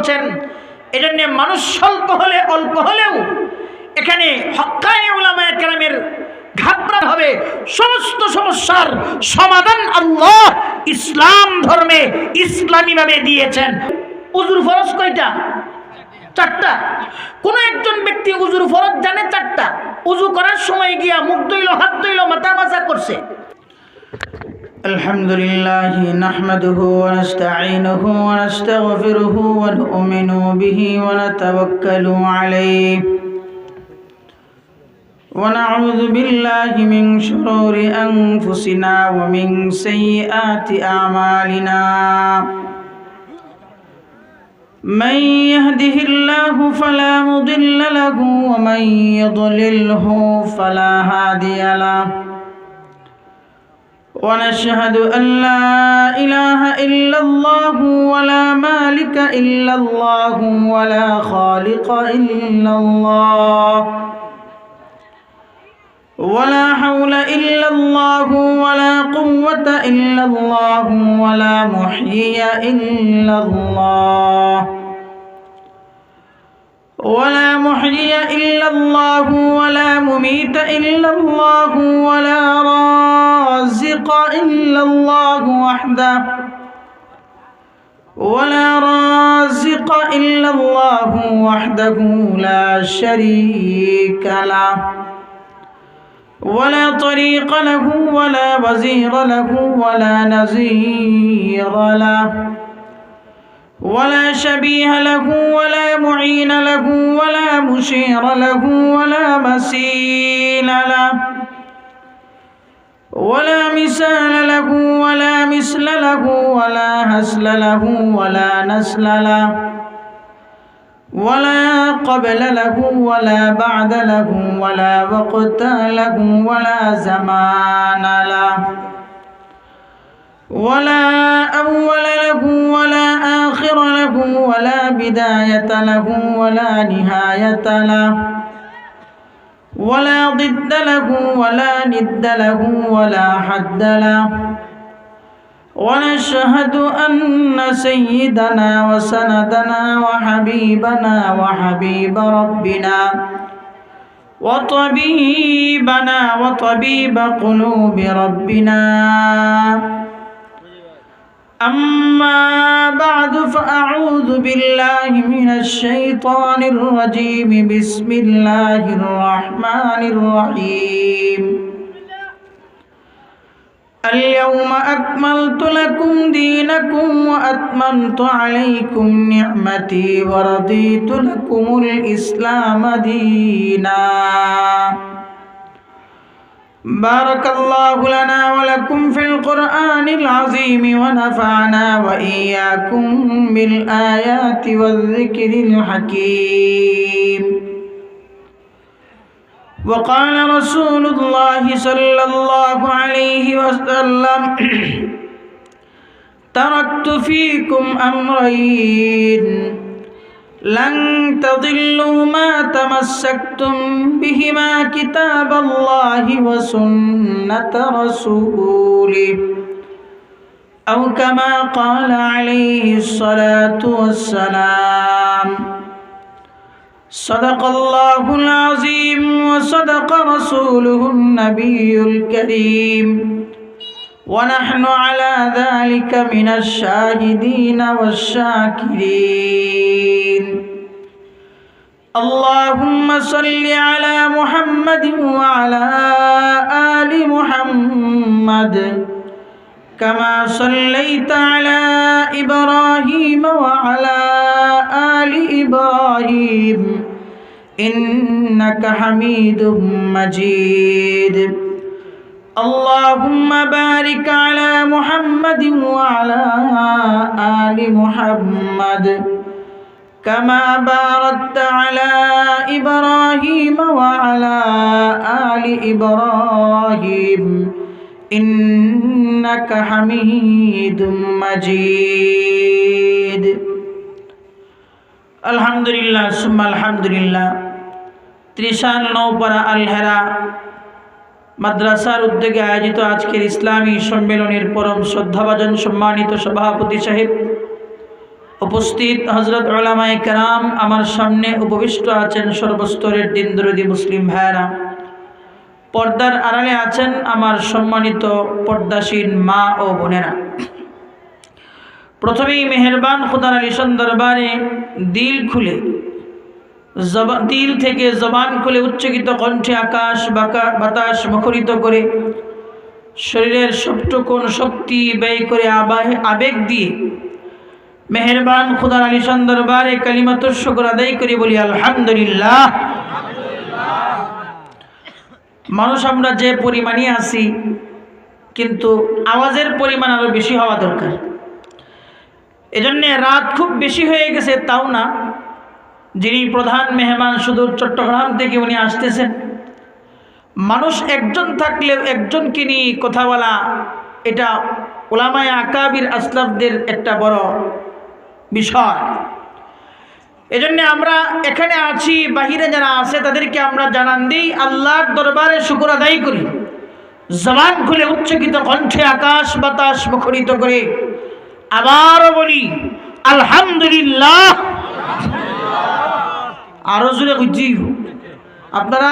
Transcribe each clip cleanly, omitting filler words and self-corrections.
বলছেন। এজন্য মানুষ স্বল্প হলে অল্প হলেও এখানে হক্কানি উলামায়ে কেরামের ঘাবড়া হবে সমস্ত সমস্যার সমাধান আল্লাহ ইসলাম ধর্মে ইসলামীভাবে দিয়েছেন। উজুর ফরজ কয়টা? চারটা। কোন একজন ব্যক্তি উজুর ফরজ জানে চারটা, উজু করার সময় গিয়া মুখ ধুইল, হাত ধুইল, মাথা মাজা করছে। আলহামদুলিল্লাহ নাহমাদুহু ওয়া নাস্তাঈনুহু ওয়া নাস্তাগফিরুহু ওয়া নু'মিনু বিহি ওয়া নাতাওয়াক্কালু আলাইহি ওয়া নাউযু বিল্লাহি মিন শুরুরি আনফুসিনা ওয়া মিন সাইয়্যাতি আমালিনা। من يهده الله فلا مضل له ومن يضلله فلا هادي له ونشهد أن لا إله إلا الله ولا مالك إلا الله ولا خالق إلا الله ولا حول إلا الله ولا قوة إلا الله ولا محيي إلا الله ولا محيي إلا الله ولا مميت إلا الله ولا رازق إلا الله وحده ولا رازق إلا الله وحده لا شريك له ولا طريق له ولا وزير له ولا نظير له ولا شبيه له ولا معين له ولا مشير له ولا مثيل له ولا مثال له ولا مثل له ولا هزل له ولا نسل له ولا قبل له ولا بعد له ولا وقت له ولا زمان له ولا أول له ولا آخر له ولا بداية له ولا نهاية له ولا ضد له ولا ند له ولا حد له ونشهد أن سيدنا وسندنا وحبيبنا وحبيب ربنا وطبيبنا وطبيب قلوب ربنا أما بعد فأعوذ بالله من الشيطان الرجيم بسم الله الرحمن الرحيم اليوم أكملت لكم دينكم وأتممت عليكم نعمتي ورضيت لكم الإسلام دينا بارك الله لنا ولكم في القرآن العظيم ونفعنا وإياكم بالآيات والذكر الحكيم. وقال رسول الله صلى الله عليه وسلم تركت فيكم أمرين لن تضلوا ما تمسكتم بهما كتاب الله وسنة رسوله أو كما قال عليه الصلاة والسلام. صدق الله العظيم وصدق رسوله النبي الكريم ونحن على ذلك من الشاهدين والشاكرين. اللهم صل على محمد وعلى آل محمد كما صليت على إبراهيم وعلى آل إبراهيم إنك حميد مجيد. اللهم بارك على محمد وعلى آل محمد كما باركت على إبراهيم وعلى آل إبراهيم إنك حميد مجيد. الحمد لله ثم الحمد لله. ত্রিশাল নৌপাড়া আল হেরা মাদ্রাসার উদ্যোগে আয়োজিত আজকের ইসলামী সম্মেলনের পরম শ্রদ্ধাভাজন সম্মানিত সভাপতি সাহেব উপস্থিত হযরত উলামায়ে কেরাম, আমার সামনে উপবিষ্ট আছেন সর্বস্তরের দিনদরদি মুসলিম ভাইরা, পর্দার আড়ালে আছেন আমার সম্মানিত পর্দাসীন মা ও বোনেরা। প্রথমেই মেহেরবান খুদার আলিশান দরবারে দিল থেকে জবান খুলে উচ্চকিত কণ্ঠে আকাশ বাতাস মুখরিত করে শরীরের সবটুকুন শক্তি ব্যয় করে আবেগ দিয়ে মেহেরবান খুদার আলিশান দরবারে কালিমাতুর শুকর আদায় করি, বলি আলহামদুলিল্লাহ। মানুষ আমরা যে পরিমাণে আছি, কিন্তু আওয়াজের পরিমাণ আরো বেশি হওয়া দরকার। এজন্যে রাত খুব বেশি হয়ে গেছে তাও না, যিনি প্রধান মেহমান সুদূর চট্টগ্রাম থেকে উনি আসতেছেন। মানুষ একজন থাকলেও একজনকে নিয়ে কথা বলা, এটা উলামায়ে আকাবির আসলাফদের একটা বড় বিষয়। এজন্য আমরা এখানে আছি, বাহিরে যারা আছে তাদেরকে আমরা জানান দিই, আল্লাহর দরবারে শুকর আদায় করি, জবান খুলে উচ্চকিত কণ্ঠে আকাশ বাতাস মুখরিত করে আবারও বলি আলহামদুলিল্লাহ। আরো জোরে বুঝি, আপনারা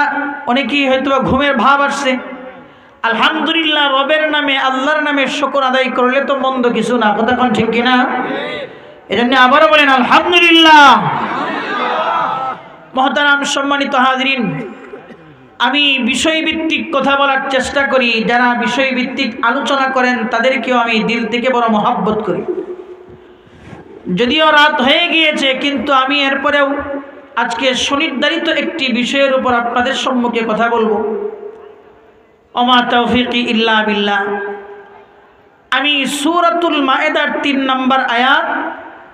অনেকেই হয়তো ঘুমের ভাব আসছে। আলহামদুলিল্লাহ, রবের নামে আল্লাহর নামে শুকর আদায় করলে তো মন্দ কিছু না, কথা কোন ঠিক কিনা? এজন্য আবারও বলেন আলহামদুলিল্লাহ। মহতারাম সম্মানিত হাজরিন, আমি বিষয়ভিত্তিক কথা বলার চেষ্টা করি, যারা বিষয়ভিত্তিক আলোচনা করেন তাদেরকেও আমি দিল থেকে বড় মহব্বত করি। যদিও রাত হয়ে গিয়েছে, কিন্তু আমি এরপরেও আজকে সুনির্ধারিত একটি বিষয়ের উপর আপনাদের সম্মুখে কথা বলবো। ওমা তাওফিকি ইল্লা বিল্লাহ। আমি সূরাতুল মায়েদার 3 নম্বর আয়াত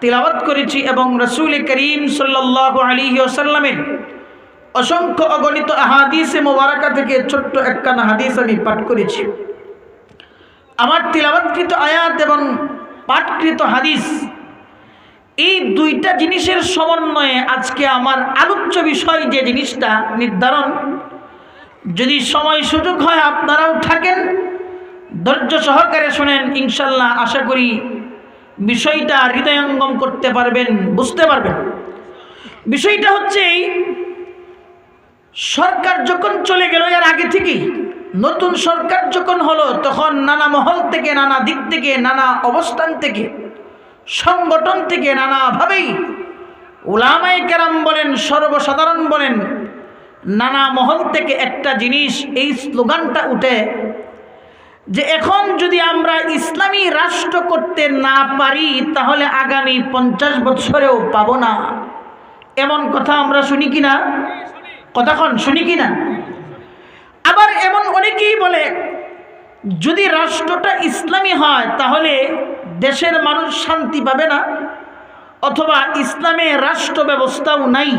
তিলাওয়াত করেছি এবং রাসূল করিম সাল্লাল্লাহু আলাইহি ওয়াসাল্লামের অসংখ্য অগণিত আহাদিসে মুবারাকা থেকে ছোট্ট একখানা হাদিস আমি পাঠ করেছি। আমার তিলাওয়াতকৃত আয়াত এবং পাঠকৃত হাদিস, এই দুইটা জিনিসের সমন্বয়ে আজকে আমার আলোচ্য বিষয় যে জিনিসটা নির্ধারণ, যদি সময় সুযোগ হয় আপনারাও থাকেন, ধৈর্য সহকারে শুনেন, ইনশাল্লাহ আশা করি বিষয়টা হৃদয়ঙ্গম করতে পারবেন, বুঝতে পারবেন। বিষয়টা হচ্ছে এই, সরকার যখন চলে গেল, এর আগে থেকেই নতুন সরকার যখন হলো, তখন নানা মহল থেকে, নানা দিক থেকে, নানা অবস্থান থেকে, সংগঠন থেকে, নানাভাবেই উলামায়ে কেরাম বলেন, সর্বসাধারণ বলেন, নানা মহল থেকে একটা জিনিস, এই স্লোগানটা উঠে যে এখন যদি আমরা ইসলামী রাষ্ট্র করতে না পারি তাহলে আগামী 50 বছরেও পাবো না। এমন কথা আমরা শুনি কিনা? কতক্ষণ শুনি কিনা? আবার এমন অনেকেই বলে যদি রাষ্ট্রটা ইসলামী হয় তাহলে দেশের মানুষ শান্তি পাবে না, অথবা ইসলামের রাষ্ট্র ব্যবস্থাও নাই।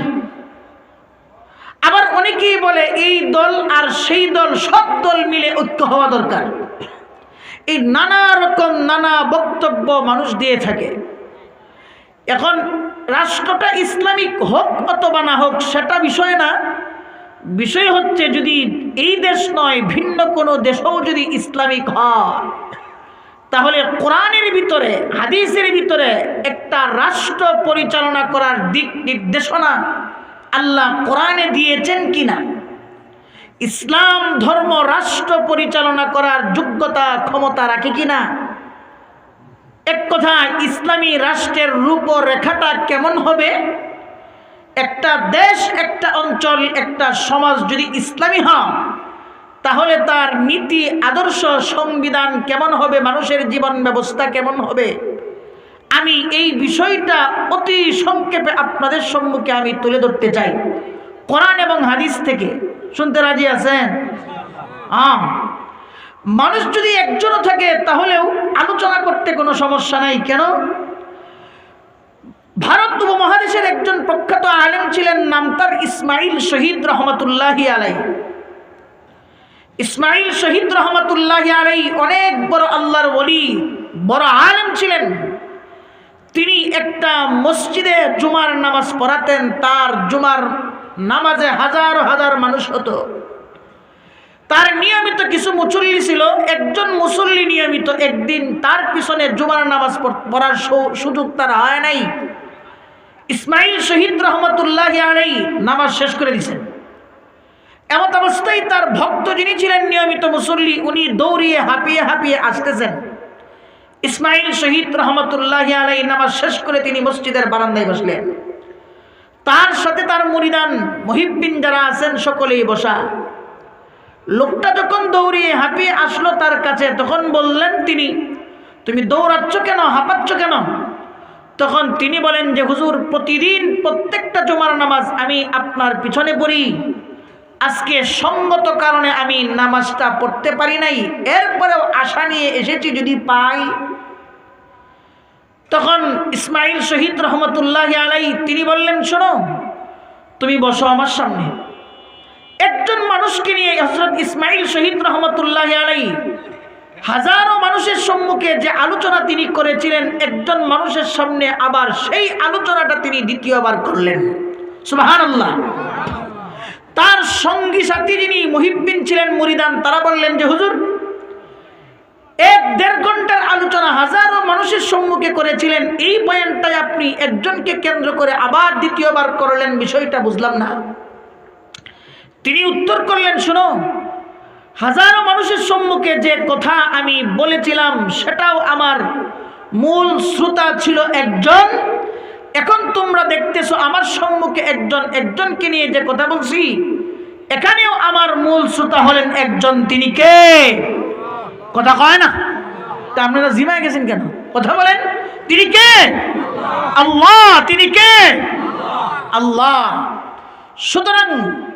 আবার অনেকেই বলে এই দল আর সেই দল, সব দল মিলে ঐক্য হওয়া দরকার। এই নানা রকম নানা বক্তব্য মানুষ দিয়ে থাকে। এখন রাষ্ট্রটা ইসলামিক হোক অথবা না হোক সেটা বিষয় না, বিষয় হচ্ছে যদি এই দেশ নয় ভিন্ন কোনো দেশেও যদি ইসলামিক হয় তাহলে কোরআনের ভিতরে, হাদিসের ভিতরে একটা রাষ্ট্র পরিচালনা করার দিক নির্দেশনা আল্লাহ কোরআনে দিয়েছেন কিনা, ইসলাম ধর্ম রাষ্ট্র পরিচালনা করার যোগ্যতা ক্ষমতা রাখে কিনা, এক কথা ইসলামী রাষ্ট্রের রূপরেখাটা কেমন হবে, একটা দেশ, একটা অঞ্চল, একটা সমাজ যদি ইসলামী হয় তাহলে তার নীতি আদর্শ সংবিধান কেমন হবে, মানুষের জীবন ব্যবস্থা কেমন হবে, আমি এই বিষয়টা অতি সংক্ষেপে আপনাদের সম্মুখে আমি তুলে ধরতে চাই কোরআন এবং হাদিস থেকে। শুনতে রাজি আছেন? মানুষ যদি একজনও থাকে তাহলেও আলোচনা করতে কোনো সমস্যা নাই। কেন? ভারত উপমহাদেশের একজন প্রখ্যাত আলেম ছিলেন, নাম তার ইসমাইল শহীদ রহমতুল্লাহি আলাইহি। ইসমাইল শহীদ রহমতুল্লাহি আলাইহি অনেক বড় আল্লাহর ওলি, বড় আলেম ছিলেন। তিনি একটা মসজিদে জুমার নামাজ পড়াতেন, তার জুমার নামাজে হাজার হাজার মানুষ হতো। তার নিয়মিত কিছু মুসল্লি ছিল। একজন মুসল্লি নিয়মিত একদিন তার পিছনে জুমার নামাজ পড়ার সুযোগ তার হয় নাই। ইসমাইল শহীদ রহমতুল্লাহ আলাইহি নামাজ শেষ করে দিয়েছেন। এমত অবস্থায় তার ভক্ত যিনি ছিলেন নিয়মিত মুসল্লি, উনি দৌড়িয়ে হাঁপিয়ে হাঁপিয়ে আসতেছেন। ইসমাইল শহীদ রহমতুল্লাহ আলাইহি নামাজ শেষ করে তিনি মসজিদের বারান্দায় বসলেন। তার সাথে তার মুরিদান মুহিব্বিন যারা আছেন সকলেই বসা। লোকটা যখন দৌড়িয়ে হাঁপিয়ে আসলো তার কাছে, তখন বললেন তিনি, তুমি দৌড়াচ্ছ কেন, হাঁপাচ্ছ কেন? তখন তিনি বলেন যে হুজুর, প্রতিদিন প্রত্যেকটা জুমার নামাজ আমি আপনার পিছনে পড়ি, আজকে সঙ্গত কারণে আমি নামাজটা পড়তে পারি নাই, এরপরেও আশা নিয়ে এসেছি যদি পাই। তখন ইসমাইল শহীদ রহমতুল্লাহ আলাইহি তিনি বললেন, শোনো, তুমি বসো আমার সামনে। একজন মানুষকে নিয়ে হযরত ইসমাইল শহীদ রহমতুল্লাহ আলাইহি হাজারো মানুষের সম্মুখে যে আলোচনা তিনি করেছিলেন, একজন মানুষের সামনে আবার সেই আলোচনাটা তিনি দ্বিতীয়বার করলেন। সুবহানাল্লাহ। তার সঙ্গী সাথী যিনি মুহিব্বিন ছিলেন, মুরিদান, তারা বললেন যে হুজুর, 1-1.5 ঘন্টার আলোচনা হাজারো মানুষের সম্মুখে করেছিলেন, এই বয়ানটাই আপনি একজনকে কেন্দ্র করে আবার দ্বিতীয়বার করলেন, বিষয়টা বুঝলাম না। তিনি উত্তর করলেন, শোনো, হাজারো মানুষের সম্মুখে যে কথা আমি বলেছিলাম সেটাও আমার মূল শ্রোতা ছিল একজন। এখন তোমরা দেখতেছো আমার সম্মুখে একজনকে নিয়ে যে কথা বলছি, এখানেও আমার মূল শ্রোতা হলেন একজন। তিনি কে? কথা কয় না? তা আপনারা জিমায় গেছেন কেন? কথা বলেন। তিনি কে? আল্লাহ। তিনি কে? আল্লাহ। সুতরাং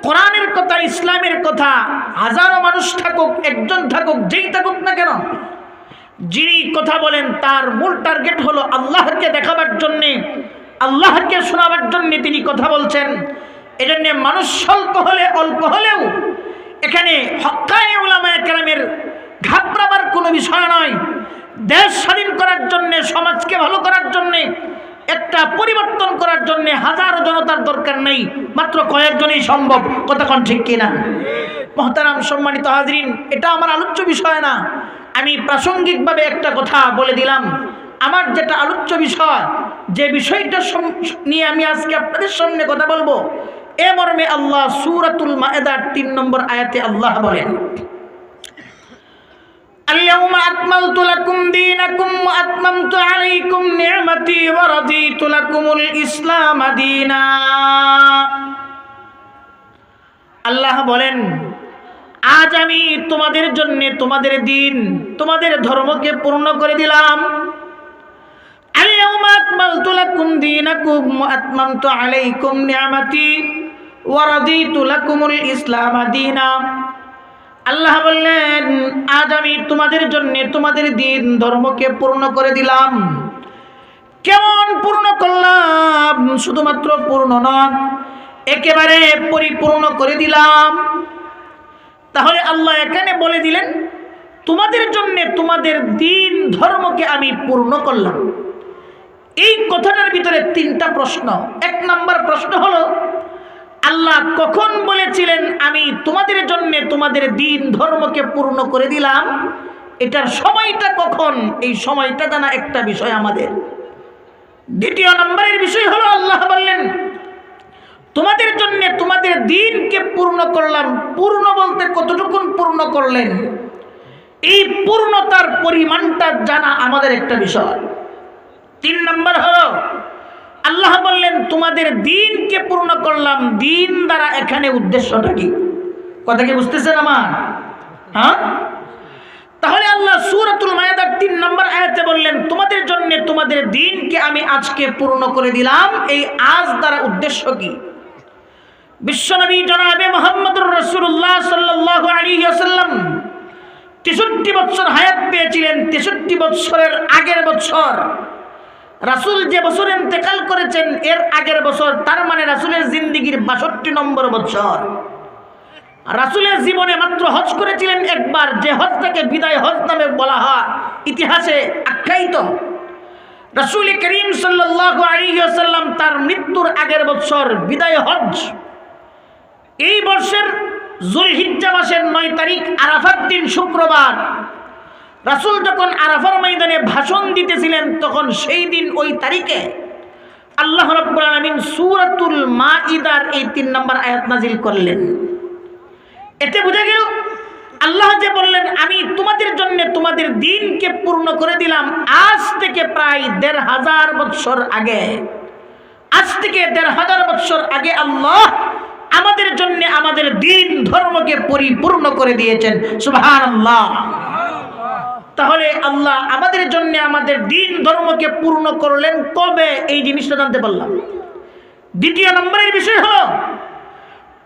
কোরআনের কথা, ইসলামের কথা, হাজারো মানুষ থাকুক, একজন থাকুক, যেই থাকুক না কেন, যিনি কথা বলেন তার মূল টার্গেট হলো আল্লাহকে দেখাবার জন্যে, আল্লাহকে শোনাবার জন্যে তিনি কথা বলছেন। এজন্য মানুষ স্বল্প হলে অল্প হলেও এখানে হক্কায়ে উলামায়ে কেরামের ঘাবড়াবার কোনো বিষয় নয়। দেশ স্বাধীন করার জন্যে, সমাজকে ভালো করার জন্যে, একটা পরিবর্তন করার জন্য হাজারো জনতার দরকার নেই, মাত্র কয়েকজনই সম্ভব। কথা কোন ঠিক কিনা? মুহতারাম সম্মানিত হাজরিন, এটা আমার আলোচ্য বিষয় না, আমি প্রাসঙ্গিকভাবে একটা কথা বলে দিলাম। আমার যেটা আলোচ্য বিষয়, যে বিষয়টা নিয়ে আমি আজকে আপনাদের সামনে কথা বলবো, এ মর্মে আল্লাহ সূরাতুল মায়েদার 3 নম্বর আয়াতে আল্লাহ বলেন, اليوم أكملت لكم دينكم وأتممت عليكم نعمتي ورضيت لكم الإسلام دينا। আল্লাহ বলেন, আজ আমি তোমাদের জন্য তোমাদের দিন, তোমাদের ধর্মকে পূর্ণ করে দিলাম। اليوم أكملت لكم دينكم وأتممت عليكم نعمتي ورضيت لكم الإسلام دينا। আল্লাহ বললেন, আজ আমি তোমাদের জন্য তোমাদের দিন ধর্মকে পূর্ণ করে দিলাম। কেমন পূর্ণ করলাম? শুধুমাত্র পূর্ণ নয়, একেবারে পরিপূর্ণ করে দিলাম। তাহলে আল্লাহ এখানে বলে দিলেন, তোমাদের জন্য তোমাদের দিন ধর্মকে আমি পূর্ণ করলাম। এই কথাটার ভিতরে 3টা প্রশ্ন। 1 নম্বর প্রশ্ন হলো, আল্লাহ কখন বলেছিলেন আমি তোমাদের জন্য তোমাদের দিন ধর্মকে পূর্ণ করে দিলাম? এটার সময়টা কখন? এই সময়টা জানা একটা বিষয় আমাদের। 2 নম্বরের বিষয় হলো, আল্লাহ বললেন তোমাদের জন্য তোমাদের দিনকে পূর্ণ করলাম। পূর্ণ বলতে কতটুকু পূর্ণ করলেন, এই পূর্ণতার পরিমাণটা জানা আমাদের একটা বিষয়। 3 নম্বর হলো, আল্লাহ বললেন তোমাদের দিনকে পূর্ণ করলাম। দিন দ্বারা এখানে উদ্দেশ্যটা কি? কথা কি বুঝতেছেন আমার? হ্যাঁ, তাহলে আল্লাহ সূরাতুল মায়েদার 3 নম্বর আয়াতে বললেন তোমাদের জন্য তোমাদের দিনকে আমি আজকে পূর্ণ করে দিলাম। এই আজ দ্বারা উদ্দেশ্য কি? বিশ্বনবী জনাবে মুহাম্মদুর রাসূলুল্লাহ সাল্লাল্লাহু আলাইহি ওয়াসাল্লাম 63 বছর হায়াত পেয়েছিলেন। 63 বছরের আগের বছর রাসূল যে বছর ইন্তেকাল করেছেন, এর আগের বছর, তার মানে রাসূলের জিন্দেগীর 62 নম্বর বছর। রাসূলের জীবনে মাত্র হজ করেছিলেন একবার, যে হজটাকে বিদায় হজ নামে বলা হয়, ইতিহাসে আখ্যায়িত। রাসূল করিম সাল্লাল্লাহু আলাইহি ওয়াসাল্লাম তার মৃত্যুর আগের বছর বিদায় হজ, এই বর্ষের যুলহিজ্জা মাসের 9 তারিখ আরাফার দিন শুক্রবার রাসূল যখন আরাফার ময়দানে ভাষণ দিতেছিলেন তখন সেই দিন ওই তারিখে আল্লাহ রাব্বুল আলামিন সূরাতুল মাঈদার এই 3 নম্বর আয়াত নাজিল করলেন। এতে বোঝা গেল আল্লাহ যে বললেন আমি তোমাদের জন্য তোমাদের দিনকে পূর্ণ করে দিলাম আজ থেকে প্রায় ১৫০০ বছর আগে। আজ থেকে ১৫০০ বছর আগে আল্লাহ আমাদের জন্য আমাদের দিন ধর্মকে পরিপূর্ণ করে দিয়েছেন। সুবহানাল্লাহ। তাহলে আল্লাহ আমাদের জন্য আমাদের দিন ধর্মকে পূর্ণ করলেন কবে, এই জিনিসটা জানতে পারলাম। দ্বিতীয় নম্বরের বিষয় হলো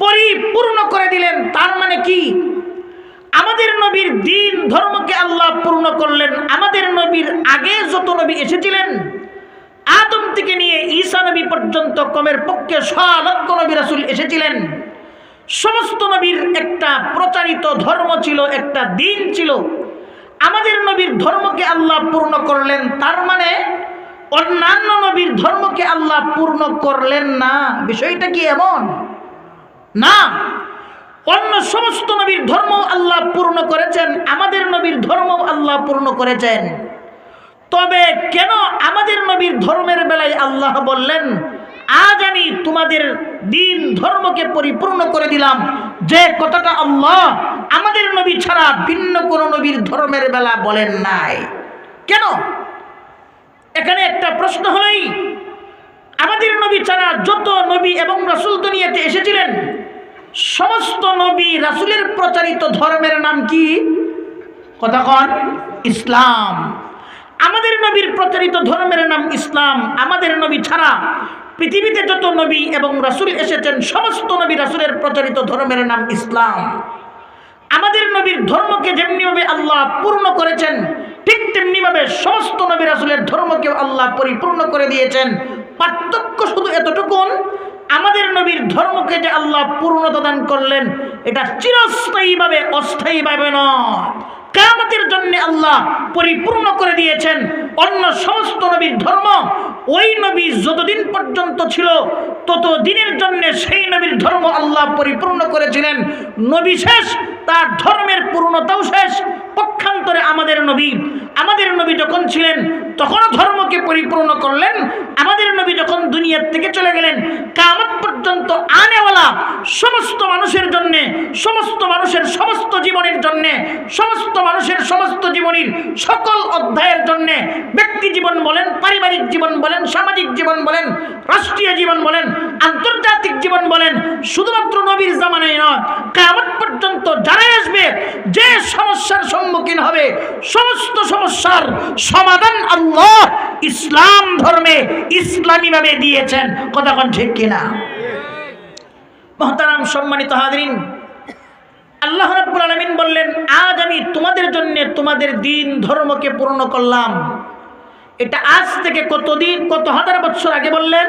পরিপূর্ণ করে দিলেন, তার মানে কি? আমাদের নবীর দিন ধর্মকে আল্লাহ পূর্ণ করলেন। আমাদের নবীর আগে যত নবী এসেছিলেন আদম থেকে নিয়ে ঈসা নবী পর্যন্ত কমের পক্ষে ৬ লক্ষ নবী রাসূল এসেছিলেন। সমস্ত নবীর একটা প্রচারিত ধর্ম ছিল, একটা দিন ছিল। আমাদের নবীর ধর্মকে আল্লাহ পূর্ণ করলেন, তার মানে অন্যান্য নবীর ধর্মকে আল্লাহ পূর্ণ করলেন না। বিষয়টা কি এমন না? অন্য সমস্ত নবীর ধর্ম আল্লাহ পূর্ণ করেছেন, আমাদের নবীর ধর্ম আল্লাহ পূর্ণ করেছেন। তবে কেন আমাদের নবীর ধর্মের বেলায় আল্লাহ বললেন আজ আমি তোমাদের দিন ধর্মকে পরিপূর্ণ করে দিলাম, যে কথাটা আল্লাহ আমাদের নবী ছাড়া ভিন্ন কোন নবীর ধর্মের বেলা বলেন নাই? কেন? এখানে একটা প্রশ্ন হলোই, আমাদের নবী ছাড়া যত নবী এবং রাসূল দুনিয়াতে এসেছিলেন সমস্ত নবী রাসূলের প্রচারিত ধর্মের নাম কি? কথা কন। ইসলাম। আমাদের নবীর প্রচারিত ধর্মের নাম ইসলাম। আমাদের নবী ছাড়া পৃথিবীতে যত নবী এবং রাসূল এসেছেন সমস্ত নবী রাসূলের প্রচারিত ধর্মের নাম ইসলাম। আমাদের নবীর ধর্মকে যেমনিভাবে আল্লাহ পূর্ণ করেছেন ঠিক তেমনিভাবে সমস্ত নবী রাসূলের ধর্মকে আল্লাহ পরিপূর্ণ করে দিয়েছেন। পার্থক্য শুধু এতটুকুন, আমাদের নবীর ধর্মকে যে আল্লাহ পূর্ণতা দান করলেন এটা চিরস্থায়ীভাবে, অস্থায়ীভাবে নয়, কিয়ামতের জন্য আল্লাহ পরিপূর্ণ করে দিয়েছেন। অন্য সমস্ত নবীর ধর্ম ওই নবী যতদিন পর্যন্ত ছিল তত দিনের জন্য সেই নবীর ধর্ম আল্লাহ পরিপূর্ণ করেছিলেন। নবী শেষ, তার ধর্মের পূর্ণতাও শেষ। পক্ষান্তরে আমাদের নবী যখন ছিলেন তখনও ধর্মকে পরিপূর্ণ করলেন। আমাদের নবী যখন দুনিয়ার থেকে চলে গেলেন কিয়ামত পর্যন্ত আনেওয়ালা সমস্ত মানুষের জন্য, সমস্ত মানুষের সমস্ত জীবনের জন্য, সমস্ত মানুষের সমস্ত জীবনের সকল অধ্যায়ের জন্য, ব্যক্তি জীবন বলেন, পারিবারিক জীবন বলেন, সামাজিক জীবন বলেন, রাষ্ট্রীয় জীবন বলেন, আন্তর্জাতিক জীবন বলেন, শুধুমাত্র নবীর জামানায় নয়, কিয়ামত পর্যন্ত যারাই আসবে যে সমস্যার সম্মুখীন হবে সমস্ত সমস্যার সমাধান আল্লাহ ইসলাম ধর্মে ইসলামীভাবে দিয়েছেন। কথা কোন ঠিক কিনা? মুহতারাম সম্মানিত হাজরিন, আল্লাহ রাব্বুল আলামিন বললেন আজ আমি তোমাদের জন্য তোমাদের দিন ধর্মকে পূর্ণ করলাম। এটা আজ থেকে কত হাজার বছর আগে বললেন?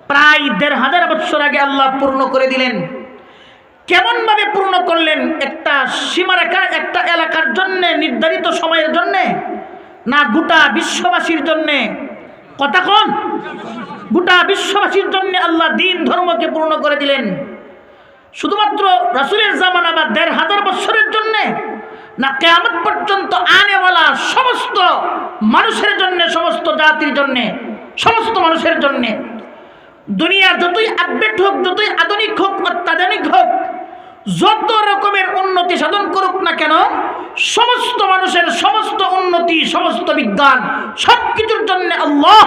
প্রায় ১৫০০ বছর আগে আল্লাহ পূর্ণ করে দিলেন। কেমন ভাবে পূর্ণ করলেন? একটা সীমারেখা, একটা এলাকার জন্য, নির্ধারিত সময়ের জন্য, না গোটা বিশ্ববাসীর জন্য? কথা কোন? গোটা বিশ্ববাসীর জন্য আল্লাহ দিন ধর্মকে পূর্ণ করে দিলেন। শুধুমাত্র রাসূলের জামানা বা ১৫০০ বছরের জন্য, না কিয়ামত পর্যন্ত আনেওয়ালা সমস্ত মানুষের জন্য, সমস্ত জাতির জন্য, সমস্ত মানুষের জন্য? দুনিয়া যতই আপডেট হোক, যতই আধুনিক হোক, অত্যাধুনিক হোক, যত রকমের উন্নতি সাধন করুক না কেন, সমস্ত মানুষের সমস্ত উন্নতি, সমস্ত বিজ্ঞান, সবকিছুর জন্য আল্লাহ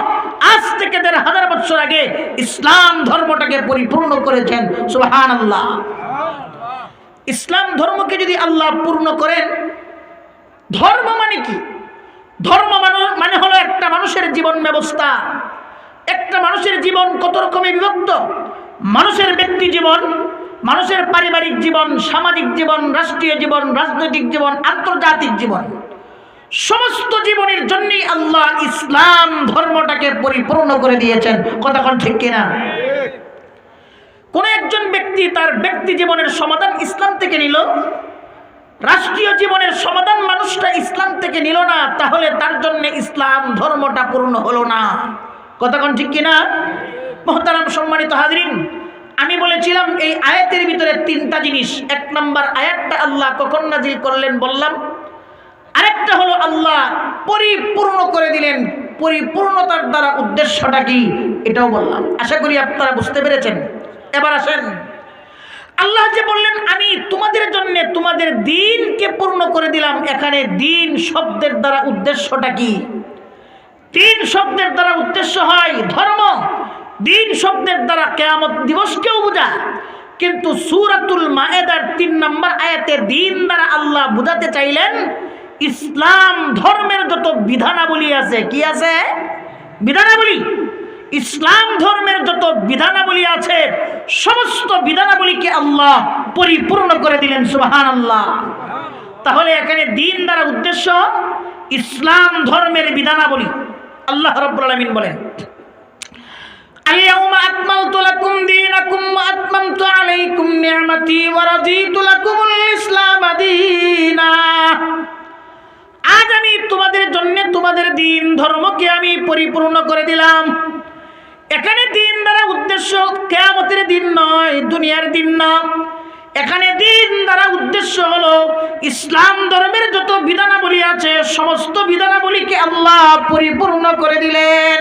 আজ থেকে ১৫০০ বছর আগে ইসলাম ধর্মটাকে পরিপূর্ণ করেছেন। সুবহানাল্লাহ। ইসলাম ধর্মকে যদি আল্লাহ পূর্ণ করেন, ধর্ম মানে কি? ধর্ম মানে হলো একটা মানুষের জীবন ব্যবস্থা। একটা মানুষের জীবন কত রকমে বিভক্ত। মানুষের ব্যক্তি জীবন, মানুষের পারিবারিক জীবন, সামাজিক জীবন, রাষ্ট্রীয় জীবন, রাজনৈতিক জীবন, আন্তর্জাতিক জীবন, সমস্ত জীবনের জন্যই আল্লাহ ইসলাম ধর্মটাকে পরিপূর্ণ করে দিয়েছেন। কথা কোন ঠিক কিনা? কোন একজন ব্যক্তি তার ব্যক্তি জীবনের সমাধান ইসলাম থেকে নিল, রাষ্ট্রীয় জীবনের সমাধান মানুষটা ইসলাম থেকে নিল না, তাহলে তার জন্য ইসলাম ধর্মটা পূর্ণ হলো না। কথা কোন ঠিক কিনা? মুহতারাম সম্মানিত হাজরিন, আমি বলেছিলাম এই আয়াতের ভিতরে তিনটা জিনিস। এক নাম্বার আয়াতটা আল্লাহ কখন নাজিল করলেন বললাম, আরেকটা হলো আল্লাহ পরিপূর্ণ করে দিলেন, পরিপূর্ণতার দ্বারা উদ্দেশ্যটা কি এটাও বললাম। আশা করি আপনারা বুঝতে পেরেছেন। এবার আসেন, আল্লাহ যে বললেন আমি তোমাদের জন্য তোমাদের দ্বীনকে পূর্ণ করে দিলাম, এখানে দ্বীন শব্দের দ্বারা উদ্দেশ্যটা কি? দ্বীন শব্দের দ্বারা উদ্দেশ্য হয় ধর্ম, দ্বীন শব্দের দ্বারা কিয়ামত দিবসকেও বোঝায়। কিন্তু সূরাতুল মায়েদার 3 নম্বর আয়াতে দ্বীন দ্বারা আল্লাহ বোঝাতে চাইলেন ইসলাম ধর্মের যত বিধানাবলী আছে। কি আছে? বিধানাবলী। ইসলাম ধর্মের যত বিধানাবলী আছে সমস্ত বিধানাবলীকে আল্লাহ পরিপূর্ণ করে দিলেন। সুবহানাল্লাহ। তাহলে এখানে দ্বীন দ্বারা উদ্দেশ্য ইসলাম ধর্মের বিধানাবলী। আল্লাহ রাব্বুল আলামিন বলেন আল-ইয়াওমা আকমালতু লাকুম দীনাকুম ওয়া আতমামতু আলাইকুম নি'মাতি ওয়া রাদিতু লাকুমুল ইসলাম দীনা। আজ আমি তোমাদের জন্য তোমাদের দ্বীন ধর্মকে আমি পরিপূর্ণ করে দিলাম। এখানে দ্বীন দ্বারা উদ্দেশ্য কিয়ামতের দিন নয়, দুনিয়ার দিন না। এখানে দ্বীন দ্বারা উদ্দেশ্য হলো ইসলাম ধর্মের যত বিধানাবলী আছে সমস্ত বিধানাবলীকে আল্লাহ পরিপূর্ণ করে দিলেন।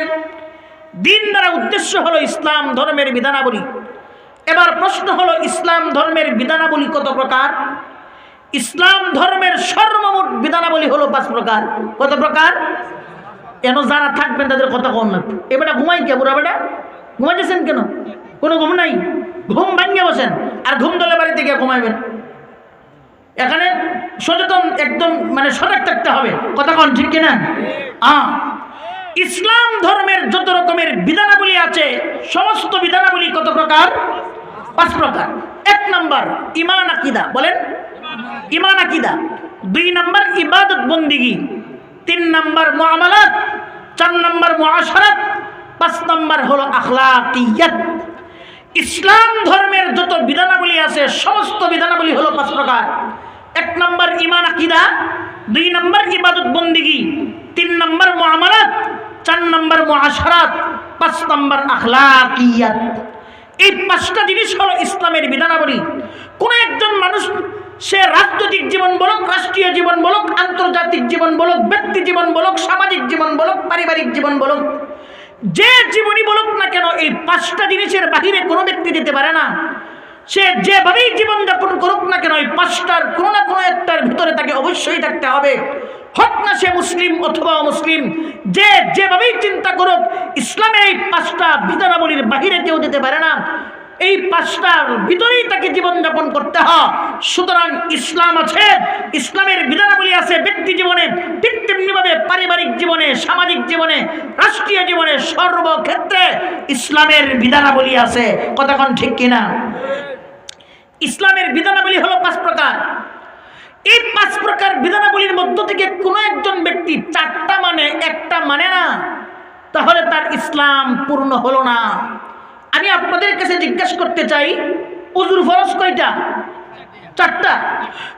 দ্বীন দ্বারা উদ্দেশ্য হলো ইসলাম ধর্মের বিধানাবলী। এবার প্রশ্ন হলো ইসলাম ধর্মের বিধানাবলী কত প্রকার? ইসলাম ধর্মের সর্বমোট বিধানাবলী হলো 5 প্রকার। কত প্রকার? কেন যারা থাকবেন তাদের কথা কম না। এবারে ঘুমাই কে? বুড়া বেটা ঘুমাইতেছেন কেন? কোনো ঘুম নাই? ঘুম ভাঙিয়ে বসেন আর ঘুম দলে বাড়িতে গিয়ে ঘুমাইবেন। এখানে সচেতন একদম মানে সজাগ থাকতে হবে। কথা কন ঠিক কিনা? ইসলাম ধর্মের যত রকমের বিধানাবলী আছে সমস্ত বিধানাবলী কত প্রকার? 5 প্রকার। 1 নাম্বার ঈমান আকীদা। বলেন ঈমান আকীদা। 2 নাম্বার ইবাদত বন্দেগী। 3 নাম্বার মুআমালাত। 4 নাম্বার মুআশারাত। 5 নাম্বার হলো আখলাকিয়াত। ইসলাম ধর্মের যত বিধানাবলী আছে সমস্ত বিধানাবলী হলো 5 প্রকার। 1 নাম্বার ঈমান আকীদা, 2 নাম্বার ইবাদত বন্দেগী, 3 নাম্বার মুআমালাত, 4 নাম্বার মুআশারাত, 5 নাম্বার আখলাকিয়াত। এই 5টা জিনিস হলো ইসলামের বিধানাবলী। কোন একজন মানুষ সে রাজনৈতিক জীবন বলুক, রাষ্ট্রীয় জীবন বলুক, আন্তর্জাতিক জীবন বলুক, ব্যক্তি জীবন বলুক, সামাজিক জীবন বলুক, পারিবারিক জীবন বলুক, যে জীবনই বলুক না কেন এই 5টা জিনিসের বাহিরে কোনো ব্যক্তি যেতে পারে না। সে যেভাবেই জীবনযাপন করুক না কেন এই 5টার কোনো না কোনো একটার ভিতরে তাকে অবশ্যই থাকতে হবে। হোক না সে মুসলিম অথবা অমুসলিম, যে যেভাবেই চিন্তা করুক ইসলামের এই 5টা বিধানাবলীর বাহিরে কেউ যেতে পারে না। এই 5টার ভিতরেই তাকে জীবনযাপন করতে হয়। সুতরাং ইসলাম আছে, ইসলামের বিধানাবলী আছে ব্যক্তি জীবনে, ঠিক তেমনিভাবে পারিবারিক জীবনে, সামাজিক জীবনে, রাষ্ট্রীয় জীবনে, সর্বক্ষেত্রে ইসলামের বিধানাবলী আছে। কতক্ষণ ঠিক কিনা? ইসলামের বিধানাবলী হলো 5 প্রকার। এই 5 প্রকার বিধানাবলীর মধ্য থেকে কোনো একজন ব্যক্তি 4টা মানে একটা মানে না, তাহলে তার ইসলাম পূর্ণ হলো না। আমি আপনাদের কাছে জিজ্ঞাসা করতে চাই, উজুর ফরজ কয়টা? 4টা।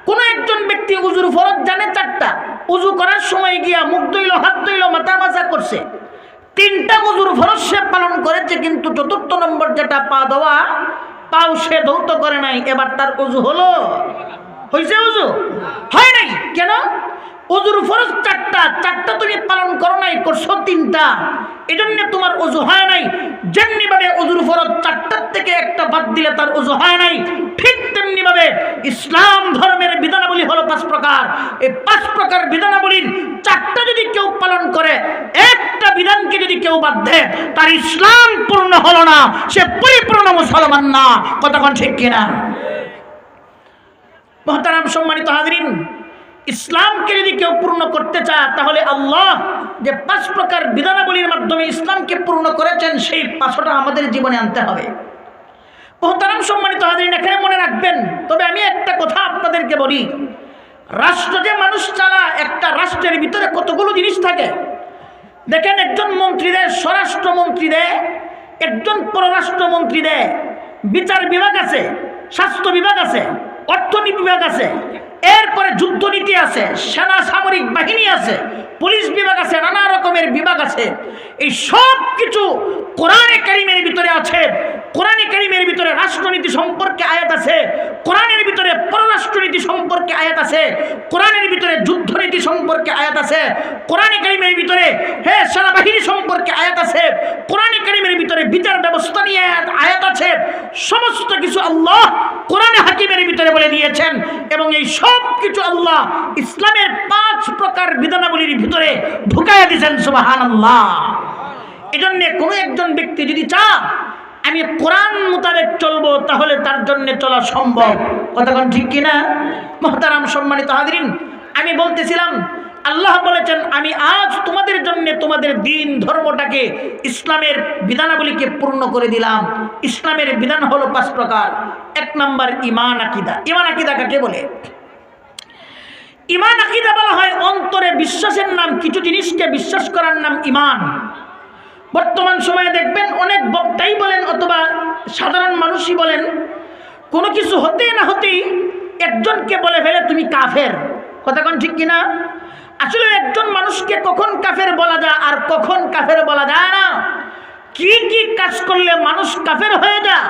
কোন একজন ব্যক্তি উজুর ফরজ জানে 4টা। উজু করার সময় গিয়া মুখ ধুইল, হাত ধুইল, মাথা মাজা করছে, 3টা উজুর ফরজ সে পালন করেছে, কিন্তু 4র্থ নম্বর যেটা পা ধোয়া, পাও সে ধৌত করে নাই। এবার তার উজু হলো? হয়েছে? উজু হয় নাই। কেন? উজুর ফরজ 4টা তুমি পালন করো নাই, করছো 3টা, এজন্য তোমার উজু হয় নাই। যেমনি ভাবে উজুর ফরজ 4টার থেকে একটা বাদ দিলে তার উজু হয় নাই, ঠিক তেমনি ভাবে ইসলাম ধর্মের বিধানাবলী হলো 5 প্রকার। এই 5 প্রকার বিধানাবলীর 4টা যদি কেউ পালন করে, একটা বিধানকে যদি কেউ বাদ দেয়, তার ইসলাম পূর্ণ হলো না, সে পরিপূর্ণ মুসলমান না। কতক্ষণ ঠিক কিনা? মুহতারাম সম্মানিত হাজরিন, ইসলামকে যদি কেউ পূর্ণ করতে চায় তাহলে আল্লাহ যে 5 প্রকার বিধানাবলীর মাধ্যমে ইসলামকে পূর্ণ করেছেন সেই 5টা আমাদের জীবনে আনতে হবে। মুহতারাম সম্মানিত হাজরিন, এখানে মনে রাখবেন। তবে আমি একটা কথা আপনাদেরকে বলি, রাষ্ট্র যে মানুষ চালায়, একটা রাষ্ট্রের ভিতরে কতগুলো জিনিস থাকে। দেখেন, একজন মন্ত্রী দেয় স্বরাষ্ট্রমন্ত্রী দেয়, একজন পররাষ্ট্রমন্ত্রী দেয়, বিচার বিভাগ আছে, স্বাস্থ্য বিভাগ আছে, অর্থনীতি বিভাগ আছে, এরপরে যুদ্ধনীতি আছে, সেনা সামরিক বাহিনী আছে, পুলিশ বিভাগ আছে, নানা রকমের বিভাগ আছে। এই সব কিছু কোরআনে কারীমের ভিতরে আছে। কোরআনে কারীমের ভিতরে রাষ্ট্রনীতি সম্পর্কে আয়াত আছে, কোরআনের ভিতরে পররাষ্ট্রনীতি সম্পর্কে আয়াত আছে, কোরআনের ভিতরে যুদ্ধনীতি সম্পর্কে আয়াত আছে, কোরআনে কারীমের ভিতরে সেনাবাহিনী সম্পর্কে আয়াত আছে, কোরআনে কারীমের ভিতরে বিচার ব্যবস্থা নিয়ে আয়াত আছে। সমস্ত কিছু আল্লাহ কোরআনে হাকিমের ভিতরে বলে দিয়েছেন এবং এই সব কিছু আল্লাহ ইসলামের 5 প্রকার বিধানাবলীর ভিতরে ঢুকাইয়া দিয়েছেন। সুবহানাল্লাহ। এজন্য কোনো একজন ব্যক্তি যদি চায় আমি কোরআন মোতাবেক চলবো, তাহলে তার জন্য চলা সম্ভব। কতক্ষণ ঠিক কিনা? মুহতারাম সম্মানিত হাজিরিন, আমি বলতেছিলাম আল্লাহ বলেছেন আমি আজ তোমাদের জন্য তোমাদের দিন ধর্মটাকে ইসলামের বিধানাবলীকে পূর্ণ করে দিলাম। ইসলামের বিধান হলো 5 প্রকার। 1 নম্বর ঈমান আকীদা। ঈমান আকীদা কাকে বলে? ঈমান আকীদা বলা হয় অন্তরে বিশ্বাসের নাম, কিছু জিনিসকে বিশ্বাস করার নাম ঈমান। বর্তমান সময়ে দেখবেন অনেক বক্তাই বলেন অথবা সাধারণ মানুষই বলেন, কোনো কিছু হতে না হতেই একজনকে বলে ফেলে তুমি কাফের। কতক্ষণ ঠিক কিনা? আসলে একজন মানুষকে কখন কাফের বলা যায় আর কখন কাফের বলা যায় না, কি কি কাজ করলে মানুষ কাফের হয়ে যায়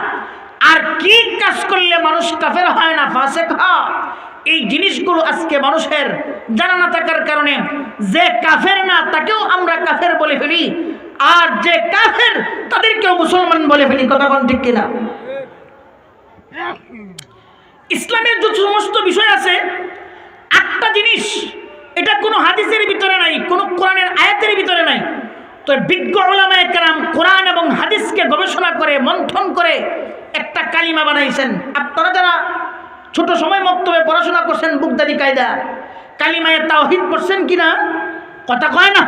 আর কি কাজ করলে মানুষ কাফের হয় না, ফাসেক হয়, এই জিনিসগুলো আজকে মানুষের জানা না থাকার কারণে যে কাফের না তাকেও আমরা কাফের বলে ফেলি, আর যে কাফের তাদেরকেও মুসলমান বলে ফেলি। কতক্ষণ ঠিক কিনা? ইসলামের যে সমস্ত বিষয় আছে 8টা জিনিস, এটা কোনো হাদিসের ভিতরে নাই, কোনো কোরআনের আয়াতের ভিতরে নাই। তো বিজ্ঞ উলামায়ে কেরাম কোরআন এবং হাদিসকে গবেষণা করে মন্থন করে একটা কালিমা বানাইছেন। আপনারা যারা ছোট সময় মক্তবে পড়াশোনা করছেন বুগদাদি কায়দা, কালিমায়ে তাওহীদ পড়ছেন কিনা? কথা কয় না।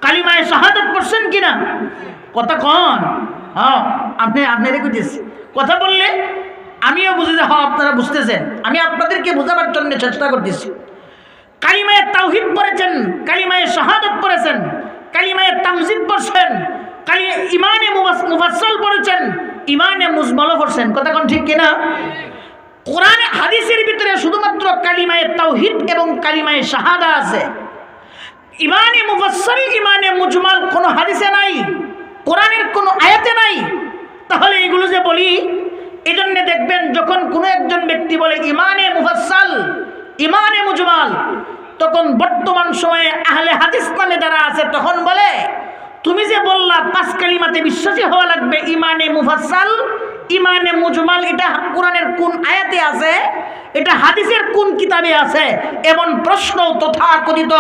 কালিমায়ে শাহাদাত পড়ছেন কিনা? কথা কন। হ্যাঁ, আপনি রেখেছি কথা বললে আমিও বুঝি যে হ্যাঁ আপনারা বুঝতেছেন, আমি আপনাদেরকে বোঝাবার জন্য চেষ্টা করতেছি। কালিমায়ে তাওহীদ পড়েছেন, কালিমায়ে শাহাদাত পড়েছেন, কালিমায়ে তামজিদ পড়ছেন, ইমানে মুফাসসাল পড়েছেন, ইমানে মুজমালও পড়ছেন। কথা কোন ঠিক কিনা? কোরআনে হাদিসের ভিতরে শুধুমাত্র কালিমায়ে তাওহীদ এবং কালিমায়ে শাহাদা আছে। ইমানে মুফাসসাল, ইমানে মুজমাল কোনো হাদিসে নাই, কোরআনের কোনো আয়াতে নাই। তাহলে এগুলো যে বলি, এজন্য দেখবেন যখন কোনো একজন ব্যক্তি বলে ইমানে মুফাসসাল, ইমানে মুজমাল, তখন বর্তমান সময়ে আহলে হাদিস নামে যারা আছে তখন বলে তুমি যে বললা 5 কালিমাতে বিশ্বাসী হওয়া লাগবে, ইমানে মুফাসসাল, ইমানে মুজমাল, এটা কোরআনের কোন আয়াতে আছে, এটা হাদিসের কোন কিতাবে আছে? এমন প্রশ্ন তথাকথিত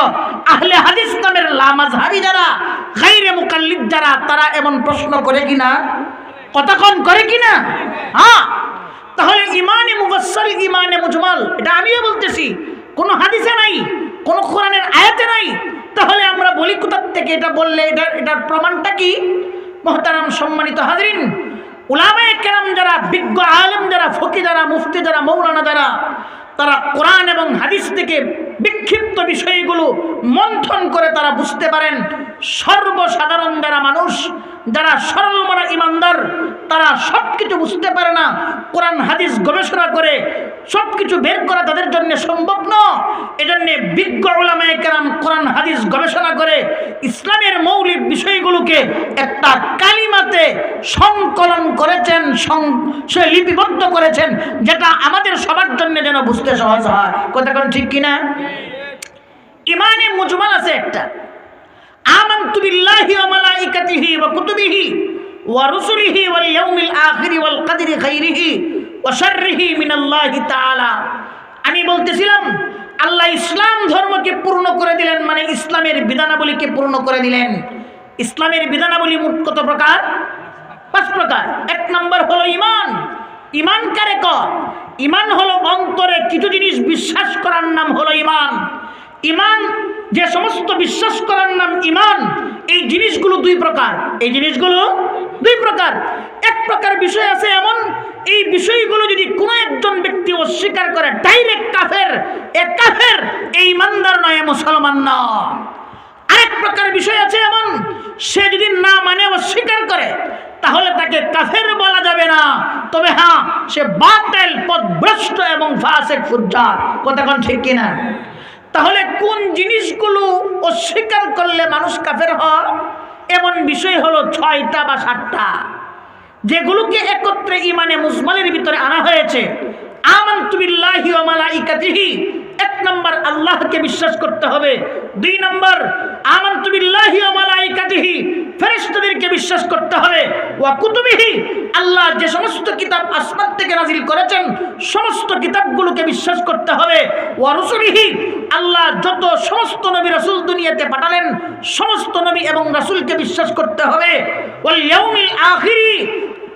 আহলে হাদিস নামের লামাযহাবী যারা, গায়রে মুকাল্লিদ যারা, তারা এমন প্রশ্ন করে কিনা? কতক্ষণ করে কিনা? হ্যাঁ। তাহলে ইমানে মুফাসসাল, ইমানে মুজমাল, এটা আমিও বলতেছি কোনো হাদিসে নাই, কোনো কোরআনের আয়াতে নাই। তাহলে আমরা বলি কোথা থেকে? এটা বললে এটার প্রমাণটা কি? মুহতারাম সম্মানিত হাজরিন, উলামায়ে কেরাম যারা, বিজ্ঞ আলেম যারা, ফকি যারা, মুফতি যারা, মৌলানা যারা, তারা কোরআন এবং হাদিস থেকে বিক্ষিপ্ত বিষয়গুলো মন্থন করে তারা বুঝতে পারেন সর্বসাধারণ যারা মানুষ, যারা সরল মনা ইমানদার, তারা সব কিছু বুঝতে পারে না। কোরআন হাদিস গবেষণা করে সব কিছু বের করা তাদের জন্য সম্ভব নয়। এজন্য বিজ্ঞ উলামায়ে কেরাম কোরআন হাদিস গবেষণা করে ইসলামের মৌলিক বিষয়গুলোকে একটা কালিমাতে সংকলন করেছেন, লিপিবদ্ধ করেছেন, যেটা আমাদের সবার জন্য যেন বুঝতে সহজ হয়। কথা কোন ঠিক কিনা? ইমানে মুজমাল আছে একটা, আমানতু বিল্লাহি ওয়া মালাইকাতিহি ওয়া কুতুবিহি ওয়া রুসুলিহি ওয়াল ইয়াউমিল আখিরি ওয়াল কদরি খাইরিহি ওয়া শাররিহি মিনাল্লাহি তাআলা। আমি বলতেছিলাম আল্লাহ ইসলাম ধর্মকে পূর্ণ করে দিলেন, মানে ইসলামের বিধানাবলীকে পূর্ণ করে দিলেন। ইসলামের বিধানাবলী মোট কত প্রকার? 5 প্রকার। 1 নম্বর হলো ঈমান। ঈমান কারে কয়? ঈমান হলো অন্তরে কিছু জিনিস বিশ্বাস করার নাম হলো ঈমান। ঈমান, যে সমস্ত বিশ্বাস করার নাম ঈমান, এই জিনিসগুলো 2 প্রকার। এই জিনিসগুলো 2 প্রকার। 1 প্রকার বিষয় আছে এমন, এই বিষয়গুলো যদি কোনো একজন ব্যক্তি অস্বীকার করে ডাইরেক্ট কাফের, কাফের, এই ইমানদার নয়, মুসলমান নয়। আরেক প্রকার বিষয় আছে এমন, সে যদি না মানে অস্বীকার করে তাহলে তাকে কাফের বলা যাবে না, তবে হ্যাঁ সে বাতিল, পথভ্রষ্ট এবং ফাসিক, ফুজ্জার। কথা কোন ঠিক কিনা? তাহলে কোন জিনিসগুলো অস্বীকার করলে মানুষ কাফের হয়? এমন বিষয় হলো 6টা বা 7টা। যেগুলোকে একত্রে ইমানে মুজমালের ভিতরে আনা হয়েছে। আমানতু বিল্লাহি ওয়া মালাইকাতিহি, এক নম্বর আল্লাহকে বিশ্বাস করতে হবে। দুই নম্বর আমানতু বিল্লাহি ওয়া মালাইকাতিহি, ফেরেশতাদেরকে বিশ্বাস করতে হবে। ওয়া কুতুবিহি, আল্লাহ যে সমস্ত কিতাব আসমান থেকে নাজিল করেছেন সমস্ত কিতাবগুলোকে বিশ্বাস করতে হবে। ওয়া রুসুলিহি, আল্লাহ যত সমস্ত নবী রাসূল দুনিয়াতে পাঠালেন সমস্ত নবী এবং রাসূলকে বিশ্বাস করতে হবে। ওয়াল ইয়াউমিল আখিরি,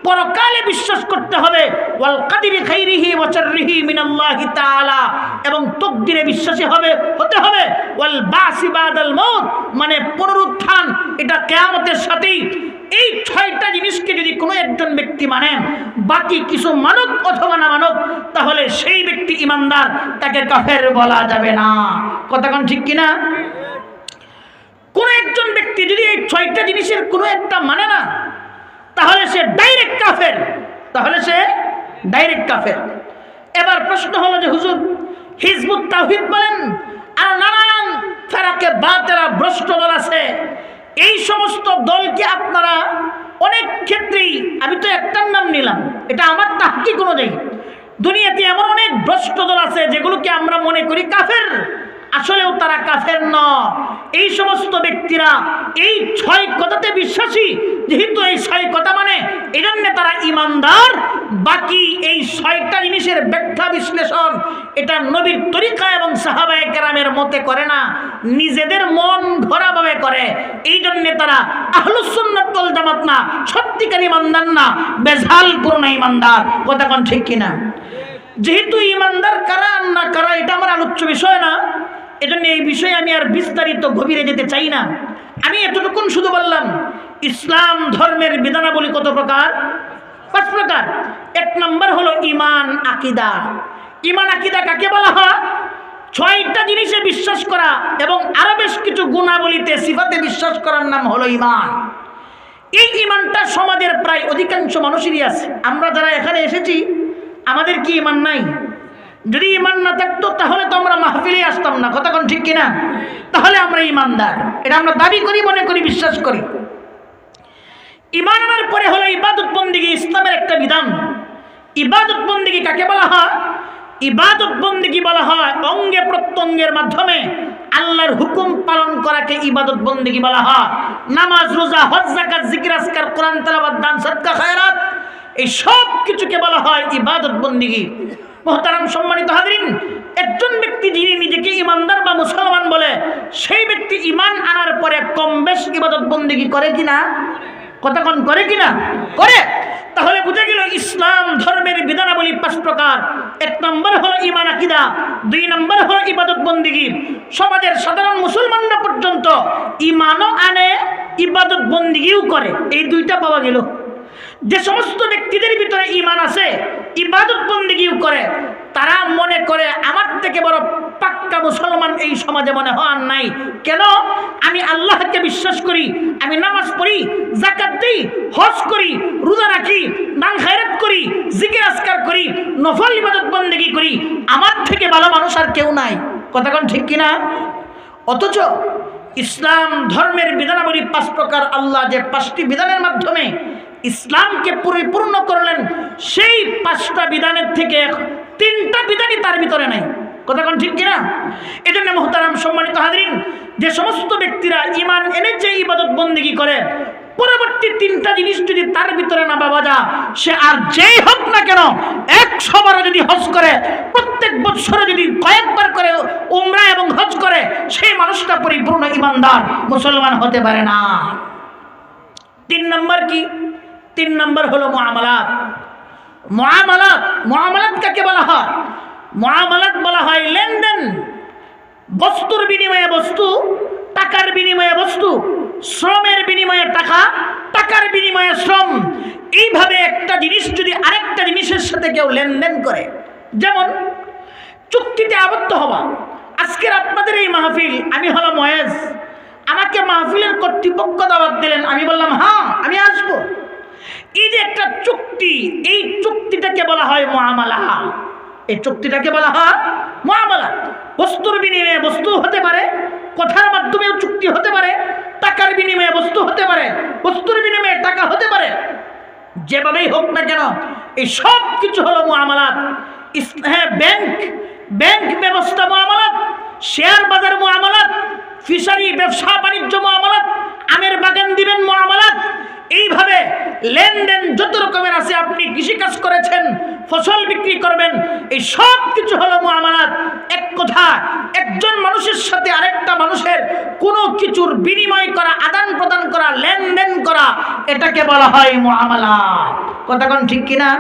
পরকালে বিশ্বাস করতে হবে। ওয়াল কাদিরি খাইরিহি ওয়া শাররিহি মিনাল্লাহি তাআলা, এবং তাকদীরে বিশ্বাসী হতে হবে। ওয়াল বাসি বাদাল মাউত, মানে পুনরুত্থান, এটা কিয়ামতের সাথেই। এই ছয়টা জিনিসকে যদি কোনো একজন ব্যক্তি মানে, বাকি কিছু মানুক অথবা না মানুক, তাহলে সেই ব্যক্তি ইমানদার, তাকে কাফের বলা যাবে না। কথাক্ষণ ঠিক কিনা? কোন একজন ব্যক্তি যদি এই ছয়টা জিনিসের কোনো একটা মানে না, তাহলে সে ডাইরেক্ট কাফের, এবার প্রশ্ন হলো যে হুজুর, হিজবুত তাওহীদ বলেন আর নানান ফেরাকে বাতেলা ভ্রষ্ট দল আছে, এই সমস্ত দলকে আপনারা অনেক ক্ষেত্রেই, আমি তো একটার নাম নিলাম, এটা আমার তাহকিক অনুযায়ী দুনিয়াতে এমন অনেক ভ্রষ্ট দল আছে যেগুলোকে আমরা মনে করি কাফের, আসলেও তারা কাফের নয়। এই সমস্ত ব্যক্তিরা এই ছয় কথাতে বিশ্বাসী, যেহেতু এই ছয় কথা মানে এই জন্য তারা ইমানদার। বাকি এই ছয়টা জিনিসের ব্যাখ্যা বিশ্লেষণ এটা নবীর তরিকা এবং সাহাবায়ে কেরামের মতে করে না, নিজেদের মন ভরাভাবে করে। এই জন্য তারা আহলুস সুন্নাত ওয়াল জামাত না, সত্যিকার ইমানদার না, বেজাল পূর্ণ ইমানদার। কথা কোন ঠিক কিনা? যেহেতু ইমানদার কারা না কারা এটা আমার আলোচ্য বিষয় না, এজন্য এই বিষয়ে আমি আর বিস্তারিত গভীরে যেতে চাই না। আমি এতটুকুন শুধু বললাম, ইসলাম ধর্মের বিধানাবলী কত প্রকার? 5 প্রকার। 1 নম্বর হলো ঈমান আকীদা। ঈমান আকীদা কাকে বলা হয়? 6টা জিনিসে বিশ্বাস করা এবং আরো বেশ কিছু গুণাবলীতে সিফাতে বিশ্বাস করার নাম হলো ঈমান। এই ঈমানটা সমাজের প্রায় অধিকাংশ মানুষেরই আছে। আমরা যারা এখানে এসেছি আমাদের কি ঈমান নাই? যদি ঈমান না থাকতো তাহলে তো আমরা মাহফিলে আসতাম না। কথা কোন ঠিক কিনা? তাহলে আমরা ঈমানদার, এটা আমরা দাবি করি, মনে করি, বিশ্বাস করি। ঈমান আনার পরে হলো ইবাদত বন্দেগী, ইসলামের একটা বিধান। ইবাদত বন্দেগী কাকে বলা হয়? ইবাদত বন্দেগী বলা হয় অঙ্গে প্রত্যঙ্গের মাধ্যমে আল্লাহর হুকুম পালন করাকে ইবাদত বন্দেগী বলা হয়। নামাজ, রোজা, হজ, যাকাত, জিকির, আজকার, কোরআন তেলাওয়াত, দান, সাদকা, খায়রাত, এই সব কিছুকে বলা হয় ইবাদত বন্দেগী। মুহতারাম সম্মানিত হাজরিন, একজন ব্যক্তি যিনি নিজেকে ইমানদার বা মুসলমান বলে, সেই ব্যক্তি ঈমান আনার পরে কম বেশ ইবাদত বন্দেগী করে কিনা? কতক্ষণ করে কিনা? করে। তাহলে বুঝে গেল ইসলাম ধর্মের বিধানাবলী 5 প্রকার। 1 নম্বর হলো ঈমান আকীদা, 2 নম্বর হলো ইবাদত বন্দেগী। সমাজের সাধারণ মুসলমানরা পর্যন্ত ঈমানও আনে, ইবাদত বন্দেগীও করে, এই 2টা পাওয়া গেল। যে সমস্ত ব্যক্তিদের ভিতরে ঈমান আছে, ইবাদত বন্দেগীও করে, তারা মনে করে আমার থেকে বড় পাক্কা মুসলমান এই সমাজে মনে হয় নাই। কেন? আমি আল্লাহকে বিশ্বাস করি, আমি নামাজ পড়ি, যাকাত দেই, হজ করি, রোজা রাখি, দান খায়রাত করি, জিকির আজকার করি, নফল ইবাদত বন্দেগী করি, আমার থেকে ভালো মানুষ আর কেউ নাই। কথা কোন ঠিক কিনা? অথচ ইসলাম ধর্মের বিধানাবলী 5 প্রকার। আল্লাহ যে 5টি বিধানের মাধ্যমে ইসলামকে পরিপূর্ণ করলেন, সেই 5টা বিধানের থেকে 3টা বিধানই তার ভিতরে নাই। কথা কোন ঠিক কিনা? এই জন্য মুহতারাম সম্মানিত হাজরিন, যে সমস্ত ব্যক্তিরা ঈমান এনেছে, ইবাদত বন্দেগী করে, পরবর্তী 3টা জিনিস যদি তার ভিতরে না পাওয়া যায়, সে আর যেই হোক না কেন, 100 বার যদি হজ করে, প্রত্যেক বছরে যদি কয়েকবার করে উমরা এবং হজ করে, সেই মানুষটা পরিপূর্ণ ঈমানদার মুসলমান হতে পারে না। 3 নম্বর কি? 3 নম্বর হলো মুআমালাত। মুআমালাত কাকে বলা হয়? মুআমালাত বলা হয় লেনদেন, বস্তুর বিনিময়ে বস্তু, টাকার বিনিময়ে বস্তু, শ্রমের বিনিময়ে টাকা, টাকার বিনিময়ে শ্রম। এইভাবে একটা জিনিস যদি আরেকটা জিনিসের সাথে কেউ লেনদেন করে, যেমন চুক্তিতে আবদ্ধ হওয়া। আজকের আপনাদের এই মাহফিল, আমি হলাম ময়েজ, আমাকে মাহফিলের কর্তৃপক্ষ দাওয়াত দিলেন, আমি বললাম হ্যাঁ আমি আসবো। এই যে একটা চুক্তি, এই চুক্তিটাকে বলা হয় মুআমালা। এই চুক্তিটাকে বলা হয় মুআমালা। বস্তুর বিনিময়ে বস্তু হতে পারে, কথার মাধ্যমেও চুক্তি হতে পারে, টাকার বিনিময়ে বস্তু হতে পারে, বস্তুর বিনিময়ে টাকা হতে পারে। যেভাবেই হোক না কেন এই সব কিছু হলো মুআমালাত। হ্যাঁ, ব্যাংক ব্যবস্থা মুআমালাত, শেয়ার বাজার মুআমালাত, ফিশারি ব্যবসা বাণিজ্য মুআমালাত, আমের বাগান দিবেন মুআমালাত। এইভাবে লেনদেন যত রকমের আছে, আপনি কৃষিকাজ করেছেন, ফসল বিক্রি করবেন, এই সব কিছু হলো মুআমালাত। এক কথা, একজন মানুষের সাথে আরেকটা মানুষের কোনো কিছুর বিনিময় করা, আদান প্রদান করা, লেনদেন করা, এটাকে বলা হয় মুআমালাত। কথা কোন ঠিক কিনা?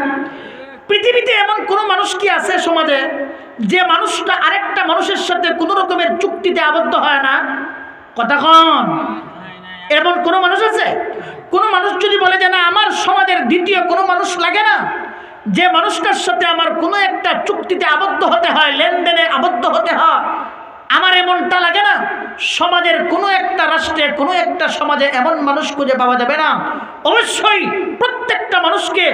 পৃথিবীতে এমন কোনো মানুষ কি আছে সমাজে যে মানুষটা আরেকটা মানুষের সাথে কোনো রকমের চুক্তিতে আবদ্ধ হয় না? কথা কোন? এমন কোনো মানুষ আছে? কোনো মানুষ যদি বলে যে না, আমার সমাজের দ্বিতীয় কোনো মানুষ লাগে না, যে মানুষটার সাথে আমার কোনো একটা চুক্তিতে আবদ্ধ হতে হয়, লেনদেনে আবদ্ধ হতে হয়, আমার এমনটা লাগে না, সমাজের কোনো একটা রাষ্ট্রে, কোনো একটা সমাজে এমন মানুষ খুঁজে পাওয়া যাবে না। অবশ্যই প্রত্যেকটা মানুষকে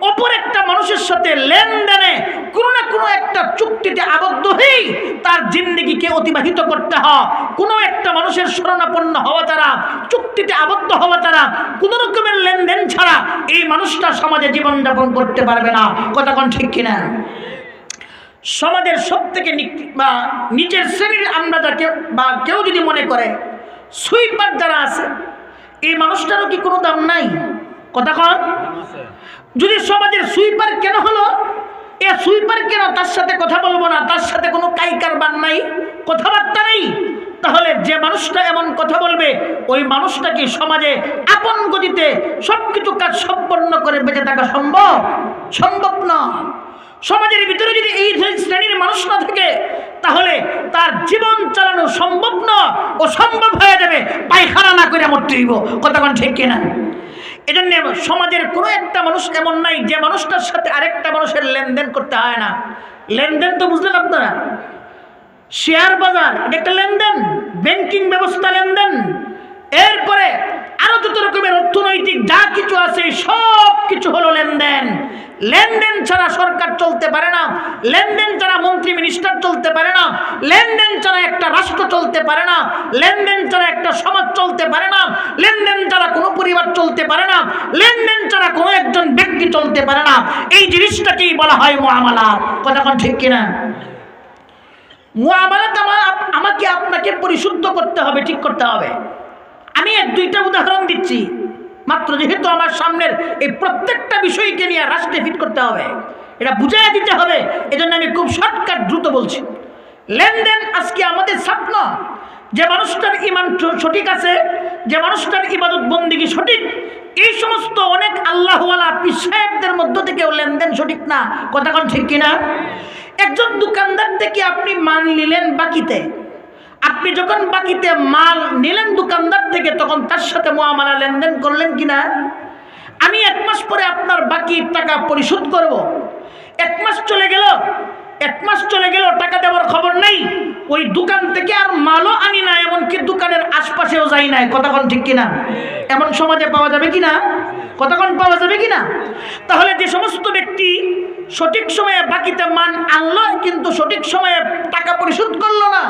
অপর একটা মানুষের সাথে লেনদেনে কোনো না কোনো একটা চুক্তিতে আবদ্ধ হয়েই তার জিন্দেগিকে অতিবাহিত করতে হয়। কোনো একটা মানুষের শরণাপন্ন হওয়া ছাড়া, চুক্তিতে আবদ্ধ হওয়া ছাড়া, কোনো রকমের লেনদেন ছাড়া এই মানুষটা সমাজে জীবনযাপন করতে পারবে না। কথা কোন ঠিক কিনা? সমাজের সব থেকে নিচের শ্রেণীর আমরা যাকে বা কেউ যদি মনে করে সুইপার যারা আছে, এই মানুষটারও কি কোনো দাম নাই? কথা কন। যদি সমাজের সুইপার কেন হলো, এ সুইপার কেন, তার সাথে কথা বলবো না, তার সাথে কোনো কারবার নাই, কথাবার্তা নেই, তাহলে যে মানুষটা এমন কথা বলবে ওই মানুষটা কি সমাজে আপন গতিতে সবকিছু কাজ সম্পন্ন করে বেঁচে থাকা সম্ভব? সম্ভব না। সমাজের ভিতরে যদি এই শ্রেণীর মানুষ না থাকে তাহলে তার জীবন চালানো সম্ভব না, অসম্ভব হয়ে যাবে, পায়খানা না করে মরতে হইব। কথা কোন ঠিক কিনা? এজন্য সমাজের কোনো একটা মানুষ এমন নাই যে মানুষটার সাথে আরেকটা মানুষের লেনদেন করতে হয় না। লেনদেন তো বুঝলেন আপনারা? শেয়ার বাজার এটা একটা লেনদেন, ব্যাংকিং ব্যবস্থা লেনদেন, এরপরে আরো যত রকমের অর্থনৈতিক যা কিছু আছে সব কিছু হলো লেনদেন। লেনদেন ছাড়া সরকার চলতে পারে না, লেনদেন ছাড়া মন্ত্রী মিনিস্টার চলতে পারে না, লেনদেন ছাড়া একটা রাষ্ট্র চলতে পারে না, লেনদেন ছাড়া একটা সমাজ চলতে পারে না, লেনদেন ছাড়া কোনো পরিবার চলতে পারে না, লেনদেন ছাড়া কোনো একজন ব্যক্তি চলতে পারে না। এই জিনিসটাকেই বলা হয় মুআমালাত। কথা কোন ঠিক কিনা? মুআমালাত আমাকে আপনাকে পরিশুদ্ধ করতে হবে, ঠিক করতে হবে। আমি এক দুইটা উদাহরণ দিচ্ছি মাত্র, যেহেতু আমার সামনের এই প্রত্যেকটা বিষয়কে নিয়ে রাষ্ট্রে ফিট করতে হবে, এটা বুঝাই দিতে হবে, এজন্য আমি খুব শর্টকাট দ্রুত বলছি। লেনদেন আজকে আমাদের স্বপ্ন, যে মানুষটার ঈমান সঠিক আছে, যে মানুষটার ইবাদত বন্দেগী সঠিক, এই সমস্ত অনেক আল্লাহওয়ালা পীর সাহেবদের মধ্য থেকেও লেনদেন সঠিক না। কথা কোন ঠিক কিনা? একজন দোকানদার থেকে আপনি মাল নিলেন বাকিতে, আপনি যখন বাকিতে মাল নিলেন দোকানদার থেকে, তখন তার সাথে মুআমালা লেনদেন করলেন কিনা? আমি 1 মাস পরে আপনার বাকি টাকা পরিশোধ করব। 1 মাস চলে গেল, 1 মাস চলে গেল, টাকা দেওয়ার খবর নেই, ওই দোকান থেকে আর মালও আনি না, এমনকি দোকানের আশপাশেও যাই নাই। কথা কোন ঠিক কিনা? এমন সমাজে পাওয়া যাবে কিনা? কথা কোন পাওয়া যাবে কিনা? তাহলে যে সমস্ত ব্যক্তি সঠিক সময়ে বাকিতে মান আনলো কিন্তু সঠিক সময়ে টাকা পরিশোধ করলো না,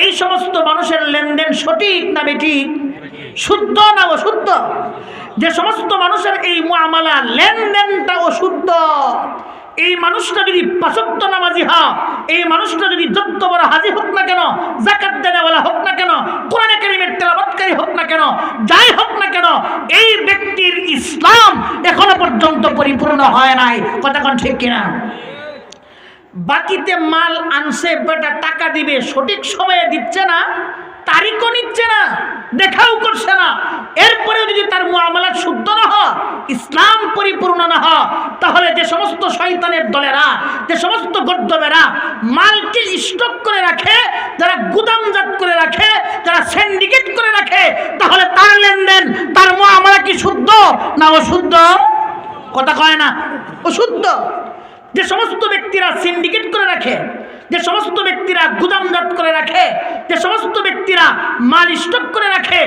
এই সমস্ত মানুষের লেনদেন সঠিক না বেঠিক? শুদ্ধ না অশুদ্ধ? যে সমস্ত মানুষের এই মুআমালা লেনদেনটা অশুদ্ধ, এই মানুষটা যদি 5 ওয়াক্ত নামাজি হয়, এই মানুষটা যদি যত বড় হাজি হোক না কেন, যাকাত দেওয়ালা হোক না কেন, কোরআনে কারীমের তেলাওয়াতকারী হোক না কেন, যাই হোক না কেন, এই ব্যক্তির ইসলাম এখনো পর্যন্ত পরিপূর্ণ হয় নাই। কথা কোন ঠিক কিনা? বাকিতে মাল আনছে, বেটা টাকা দিবে, সঠিক সময়ে দিচ্ছে না, তারিখও নিচ্ছে না, দেখাও করছে না, এরপরেও যদি তার মুআমালা শুদ্ধ না হয়, ইসলাম পরিপূর্ণ না হয়, তাহলে যে সমস্ত শয়তানের দলেরা, যে সমস্ত গদ্দবেরা মালকে স্টক করে রাখে, যারা গুদামজাত করে রাখে, যারা সিন্ডিকেট করে রাখে, তাহলে তার লেনদেন, তার মুআমালা কি শুদ্ধ না অশুদ্ধ? কথা কয় না? অশুদ্ধ। যে সমস্ত ব্যক্তিরা সিন্ডিকেট করে রাখে, যে সমস্ত ব্যক্তিরা গুদামজাত করে রাখে, যে সমস্ত ব্যক্তিরা মাল স্টক করে রাখে,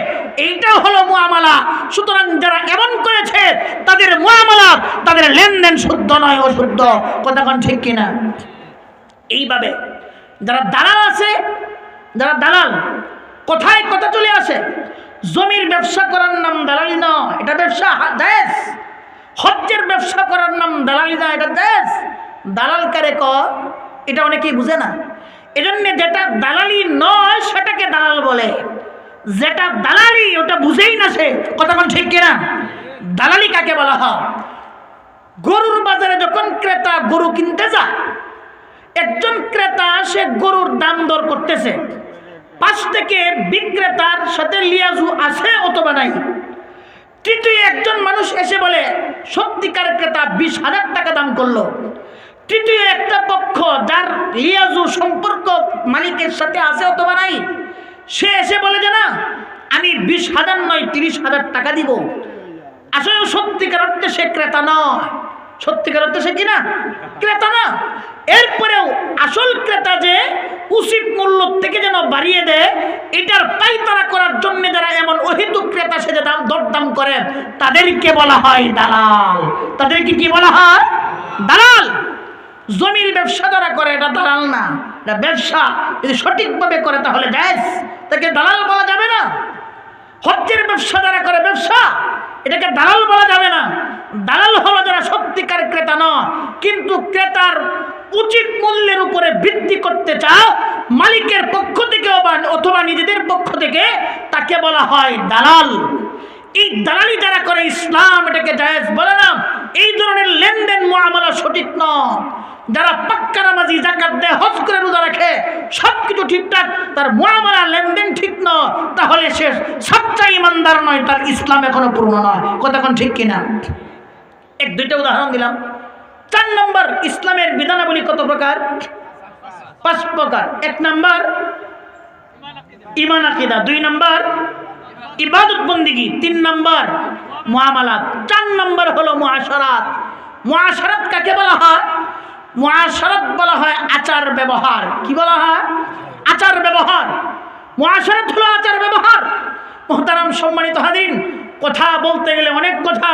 এইটাও হলো মুআমালা। সুতরাং যারা এমন করেছে তাদের মুআমালা, তাদের লেনদেন শুদ্ধ নয়, অশুদ্ধ। কথা কোন ঠিক কিনা? এইভাবে যারা দালাল আছে, যারা দালাল, কোথায় কথা চলে আসে, জমির ব্যবসা করার নাম দালালি নয়, এটা ব্যবসা জায়েজ। হজ্জের ব্যবসা করার নাম দালালি না, এটা দেশ দালাল কারে ক, এটা অনেকেই বুঝে না। এজন্য যেটা দালালি নয় সেটাকে দালাল বলে, যেটা দালালি ওটা বুঝেই না সে, কথা কোন ঠিক কিনা? দালালি কাকে বলা হয়? গরুর বাজারে যখন ক্রেতা গরু কিনতে যায়, একজন ক্রেতা সে গরুর দাম দর করতেছে, পাশ থেকে বিক্রেতার সাথে লিয়াজু আছে অথবা নাই। তৃতীয় একজন মানুষ এসে বলে সত্যিকার ক্রেতা 20,000 টাকা দাম করলো। তৃতীয় একটা পক্ষ যার লিয়াজু সম্পর্ক মালিকের সাথে আছে অথবা নাই, সে এসে বলে যে না আমি 20,000 নয় 30,000 টাকা দিব। আসলে সত্যিকার অর্থে সে ক্রেতা নয়, সত্যিকার অর্থে সে কিনা ক্রেতা না। এরপরেও আসল ক্রেতা যে উচিত মূল্য থেকে যেন বাড়িয়ে দেয়, এটার পাইতারা করার জন্য যারা এমন অহেতুক ক্রেতা সে যে দাম দরদাম করে তাদেরকে বলা হয় দালাল। তাদেরকে কি বলা হয়? দালাল। জমির ব্যবসা যারা করে এটা দালাল না, এটা ব্যবসা। যদি সঠিকভাবে করে তাহলে জায়েজ, তাকে দালাল বলা যাবে না। হজ্জের ব্যবসা যারা করে ব্যবসা, এটাকে দালাল বলা যাবে না। দালাল হলো যারা সত্যিকার ক্রেতা নয়, কিন্তু ক্রেতার উচিত মূল্যের উপরে বৃদ্ধি করতে চাও মালিকের পক্ষ থেকে অথবা নিজেদের পক্ষ থেকে, তাকে বলা হয় দালাল। এই দালালি যারা করে ইসলাম এটাকে জায়েজ বলে না। এই ধরনের লেনদেন মুআমালা সঠিক নয়। যারা পাক্কা নামাজি, যাকাত দেয়, হজ করে রোজা রাখে, সবকিছু ঠিকঠাক, তার মুআমালা লেনদেন ঠিক নয়, তাহলে সে সচ্চা ইমানদার নয়, তার ইসলাম এখনো পূর্ণ নয়। কথা কোন ঠিক কিনা? এক দুইটা উদাহরণ দিলাম। 4 নম্বর, ইসলামের বিধানাবলী কত প্রকার? 5 প্রকার। 1 নম্বর ঈমান আকীদা, 2 নম্বর ইবাদত বন্দেগী, 3 নম্বর মুআমালাত, 4 নম্বর হলো মুআশারাত। মুআশারাত কাকে বলা হয়? মুআশারাত বলা হয় আচার ব্যবহার। কি বলা হয়? আচার ব্যবহার। মুআশারাত হলো আচার ব্যবহার। মুহতারাম সম্মানিত হাজিরিন, কথা বলতে গেলে অনেক কথা,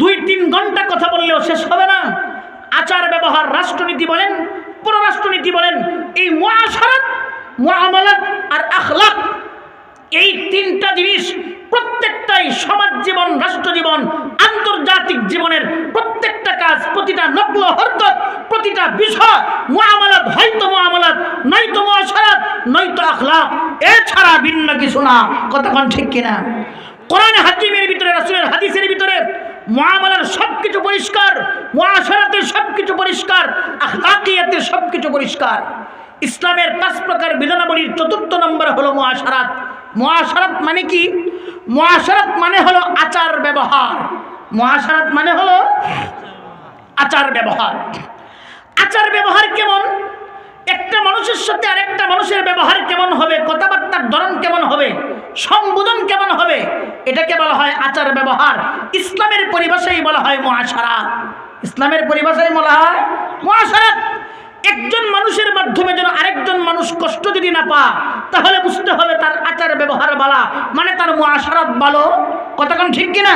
2-3 ঘন্টা কথা বললেও শেষ হবে না। আচার ব্যবহার, রাষ্ট্রনীতি বলেন, পররাষ্ট্রনীতি বলেন, এই মুআশারাত, মুআমালাত আর আখলাক, এই 3টা জিনিস প্রত্যেকটাই সমাজ জীবন, রাষ্ট্র জীবন, আন্তর্জাতিক জীবনের প্রত্যেকটা কাজ, প্রতিটা নকল হরকত, প্রতিটা বিষয় মুআমালাত, হয়তো মুআমালাত, নয়তো মুআশারাত, নয়তো আখলাক, এছাড়া ভিন্ন কিছু না। কতক্ষণ ঠিক কিনা? কোরআন হাকিমের ভিতরে, রাসূলের হাদিসের ভিতরে মুআমালার সবকিছু পরিষ্কার, মুআশারাতের সবকিছু পরিষ্কার, আখলাকিয়াতের সবকিছু পরিষ্কার। ইসলামের 5 প্রকার বিধানাবলীর 4র্থ নম্বর হলো মুআশারাত। মুআশারাত মানে কি? মুআশারাত মানে হলো আচার ব্যবহার। মুআশারাত মানে হলো আচার ব্যবহার। আচার ব্যবহার কেমন? একটা মানুষের সাথে আরেকটা মানুষের ব্যবহার কেমন হবে, কথাবার্তার ধরন কেমন হবে, সম্বোধন কেমন হবে, এটাকে বলা হয় আচার ব্যবহার। ইসলামের পরিভাষায় বলা হয় মুআশারাত। ইসলামের পরিভাষায় বলা হয় মুআশারাত। একজন মানুষের মাধ্যমে যেন আরেকজন মানুষ কষ্ট যদি না পায়, তাহলে বুঝতে হবে তার আচার ব্যবহার ভালো, মানে তার মুআশারাত ভালো। কতক্ষণ ঠিক কিনা?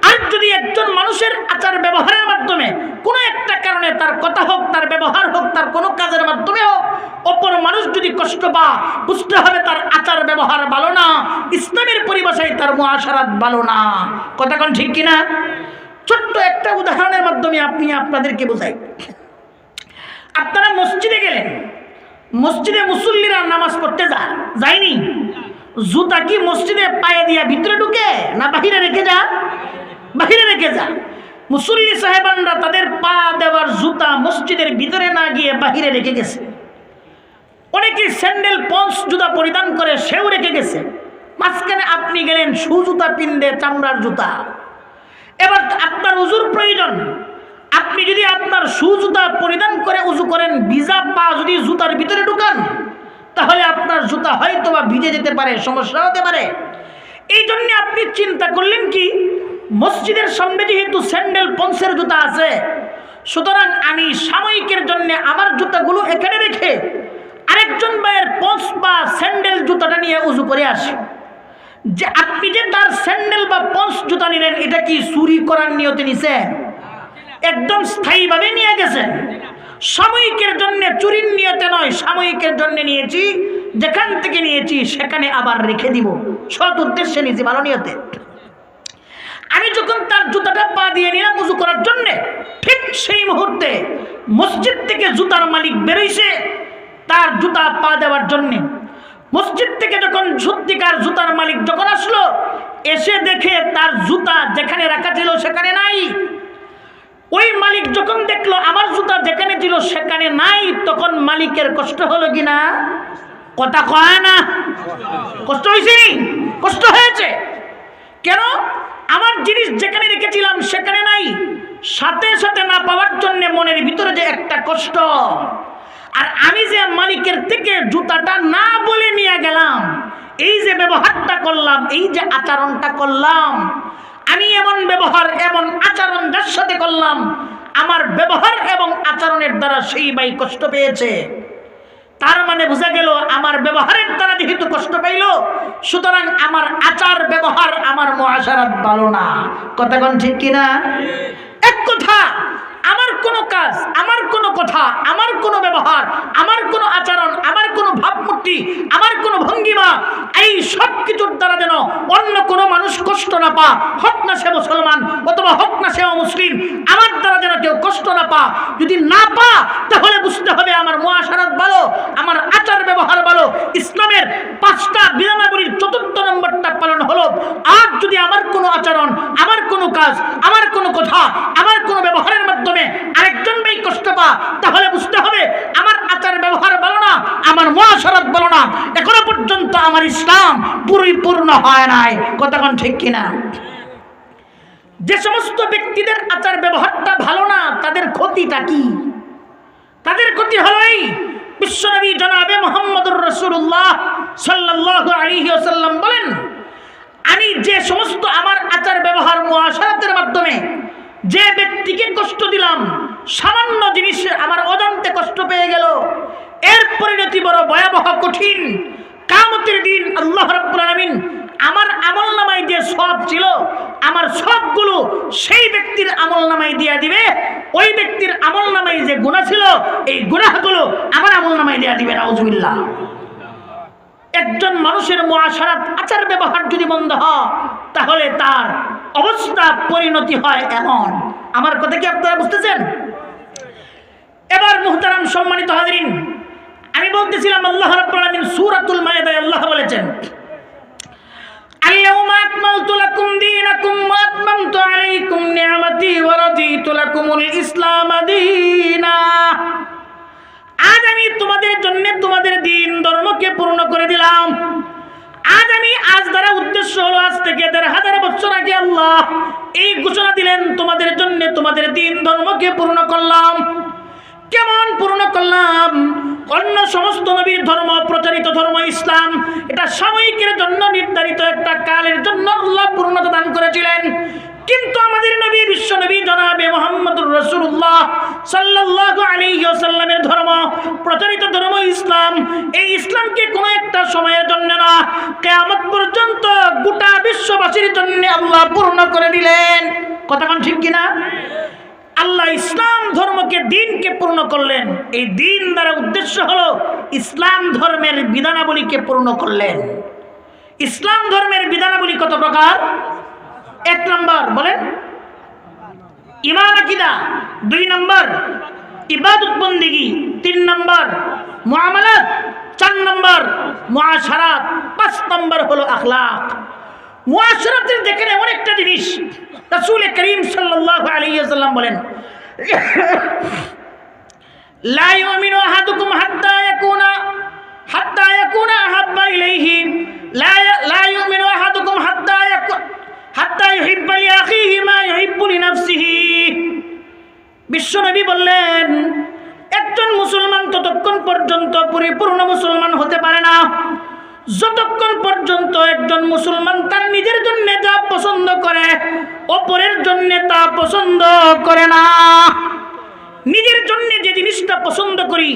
আর যদি একজন মানুষের আচার ব্যবহারের মাধ্যমে কোনো একটা কারণে তার কথা হোক, তার ব্যবহার হোক, তার কোনো কাজের মাধ্যমে হোক, অপর মানুষ যদি কষ্ট পায়, বুঝতে হবে তার আচার ব্যবহার ভালো না, ইসলামের পরিভাষায় তার মুআশারাত ভালো না। কতক্ষণ ঠিক কিনা? ছোট্ট একটা উদাহরণের মাধ্যমে আপনাদেরকে বোঝাই। আপনারা মসজিদে গেলেন, মসজিদে মুসল্লিরা নামাজ পড়তে যায়নি, জুতা কি মসজিদে পায়ে দিয়া ভিতরে ঢুকে না বাহিরে রেখে যা? বাহিরে রেখে যা। মুসল্লি সাহেবানরা তাদের পা দেওয়ার জুতা মসজিদের ভিতরে না গিয়ে বাহিরে রেখে গেছে। অনেকে স্যান্ডেল পন্স জুতা পরিধান করে সেও রেখে গেছে। মাঝখানে আপনি গেলেন শু জুতা পিন্দে, চামড়ার জুতা। এবার আপনার উজুর প্রয়োজন, আপনি যদি আপনার শু জুতা পরিধান করে উজু করেন, ভিজা পা যদি জুতার ভিতরে ঢুকান, তাহলে আপনার জুতা হয়তো বা ভিজে যেতে পারে, সমস্যা হতে পারে। এই জন্য আপনি চিন্তা করলেন কি, মসজিদের সামনে যেহেতু স্যান্ডেল পন্সের জুতা আছে, সুতরাং আমি সাময়িকের জন্য আমার জুতাগুলো এখানে রেখে আরেকজন ভাইয়ের পন্স বা স্যান্ডেল জুতাটা নিয়ে উজু করে আসি। যে আপনি যে তার স্যান্ডেল বা পন্স জুতা নিলেন, এটা কি চুরি করার নিয়তে নিছেন? একদম স্থায়ীভাবে নিয়ে গেছেন। সাময়িকের জন্য, চুরির নিয়তে নয়, সাময়িকের জন্য নিয়েছি, যেখান থেকে নিয়েছি সেখানে আবার রেখে দিব, সৎ উদ্দেশ্যে নিয়েছি, ভালো নিয়তে। আমি যখন তার জুতাটা পা দিয়ে নিলাম উযু করার জন্য, ঠিক সেই মুহূর্তে মসজিদ থেকে জুতার মালিক বেরোইছে তার জুতা পা দেওয়ার জন্য। মসজিদ থেকে যখন সত্যিকার জুতার মালিক যখন আসলো, এসে দেখে তার জুতা যেখানে রাখা ছিল সেখানে নাই। ওই মালিক যখন দেখলো আমার জুতা যেখানে ছিল সেখানে নাই, তখন মালিকের কষ্ট হলো কিনা? কথা কয় না? কষ্ট হয়েছে? কষ্ট হয়েছে। কেন? আমার জিনিস যেখানে রেখেছিলাম সেখানে নাই, সাথে সাথে না পাওয়ার জন্য মনের ভিতরে যে একটা কষ্ট। আর আমি যে মালিকের থেকে জুতাটা না বলে নিয়ে গেলাম, এই যে ব্যবহারটা করলাম, এই যে আচরণটা করলাম, আমি এমন ব্যবহার এমন আচরণ যার সাথে করলাম, আমার ব্যবহার এবং আচরণের দ্বারা সেই ভাই কষ্ট পেয়েছে। তার মানে বোঝা গেল আমার ব্যবহারের দ্বারা যেহেতু কষ্ট পাইল, সুতরাং আমার আচার ব্যবহার আমার মুআশারাত ভালো না। কথা কোন ঠিক কিনা? এক কথা, আমার কোনো কাজ, আমার কোনো কথা, আমার কোনো ব্যবহার, আমার কোনো আচরণ, আমার কোনো ভাবমূর্তি, আমার কোনো ভঙ্গিমা, এই সব কিছুর দ্বারা যেন অন্য কোনো মানুষ কষ্ট না পা, হোক না সে মুসলমান অথবা হোক না সে মুসলিম, আমার দ্বারা যেন কেউ কষ্ট না পা। যদি না পা, তাহলে বুঝতে হবে আমার মুআশারাত ভালো, আমার আচার ব্যবহার ভালো। ইসলামের 5টা বিধানাবলীর 4th নম্বরটা পালন হলো। আর যদি আমার কোনো আচরণ, আমার কোনো কাজ, আমার কোনো কথা, আমার কোনো ব্যবহারের মাধ্যমে আরেকজন ভাই কষ্ট পা, তাহলে বুঝতে হবে আমার আচার ব্যবহার ভালো না, আমার মুআশারাত ভালো না। এখনো পর্যন্ত আমার ইসলাম পরিপূর্ণ হয় নাই। কথা কোন ঠিক কিনা? যে সমস্ত ব্যক্তিদের আচার ব্যবহারটা ভালো না, তাদের ক্ষতিটা কি? তাদের ক্ষতি হলোই বিশ্বনবী জনাবে মুহাম্মদুর রাসূলুল্লাহ সাল্লাল্লাহু আলাইহি ওয়াসাল্লাম বলেন, আমি যে সমস্ত আমার আচার ব্যবহার মুআশারাতের মাধ্যমে যে ব্যক্তিকে কষ্ট দিলাম, সামান্য জিনিসে আমার অজান্তে কষ্ট পেয়ে গেল, এর পরিণতি বড় ভয়াবহ কঠিন। কিয়ামতের দিন আল্লাহ রাব্বুল আলামিন আমার আমলনামায় যে সওয়াব ছিল, আমার সবগুলো সেই ব্যক্তির আমলনামায় দিয়ে দিবে। ওই ব্যক্তির আমলনামায় যে গুনাহ ছিল, এই গুনাহগুলো আমার আমলনামায় দিয়ে দিবে। নাউজুবিল্লাহ। একজন মানুষের মুআশারাত আচার ব্যবহার যদি মন্দ হয়, তাহলে তার অবস্থা পরিণতি হয় এমন। আমার কথা কি আপনারা বুঝতেছেন? এবার মুহতারাম সম্মানিত হাজিরিন, আমি বলতেছিলাম আল্লাহ রাব্বুল আলামিন সূরাতুল মায়েদায় আল্লাহ বলেছেন, আল-ইয়াওমা আকমালতু লাকুম দীনাকুম ওয়া আতমামতু আলাইকুম নি'মাতি ওয়া রাদিতু লাকুমুল ইসলাম দীনা। আজ আমি তোমাদের জন্য তোমাদের দিন ধর্মকে পূর্ণ করে দিলাম। আজ দ্বারা উদ্দেশ্য হলো, আজ থেকে 1000 বছর আগে আল্লাহ এই ঘোষণা দিলেন, তোমাদের জন্য তোমাদের দিন ধর্মকে পূর্ণ করলাম। কেমন পূর্ণ করলাম? অন্য সমস্ত নবীর ধর্ম, প্রচারিত ধর্ম ইসলাম, এটা সাময়িকের জন্য নির্ধারিত একটা কালের জন্য আল্লাহ পূর্ণতা দান করেছিলেন। কিন্তু আমাদের নবী, বিশ্ব নবী জনাবে মুহাম্মদুর রাসূলুল্লাহ সাল্লাল্লাহু আলাইহি ওয়াসাল্লামের ধর্ম, প্রচারিত ধর্ম ইসলাম, এই ইসলামকে কোনো একটা সময়ের জন্য না, কিয়ামত পর্যন্ত গোটা বিশ্ববাসীর জন্য আল্লাহ পূর্ণ করে দিলেন। কথা কোন ঠিক কিনা? আল্লাহ ইসলাম ধর্মকে, দিনকে পূর্ণ করলেন। এই দিন দ্বারা উদ্দেশ্য হলো ইসলাম ধর্মের বিধানাবলীকে পূর্ণ করলেন। ইসলাম ধর্মের বিধানাবলী কত প্রকার? 1 নম্বর বলেন ঈমান আকীদা, 2 নম্বর ইবাদত বন্দেগী, 3 নম্বর মুআমালাত, 4 নম্বর মুআশারাত, 5 নম্বর হলো আখলাক। মুআশারাতের দেখেন এমন একটা জিনিস, রাসূল করিম সাল্লাল্লাহু আলাইহি ওয়াসাল্লাম বলেন, লা ইউমিনু আহাদুকুম হাত্তা ইয়াকুনা আহাব্বা ইলাইহি লা ইউমিনু আহাদুকুম হাত্তা ইউহিব্বা লিআখিহি মা ইউহিব্বু লিনাফসিহি। বিশ্বনবী বললেন, একজন মুসলমান ততক্ষণ পর্যন্ত পরিপূর্ণ মুসলমান হতে পারে না, যতক্ষণ পর্যন্ত একজন মুসলমান তার নিজের জন্য যা পছন্দ করে, অপরের জন্য তা পছন্দ করে না। নিজের জন্য যে জিনিসটা পছন্দ করি,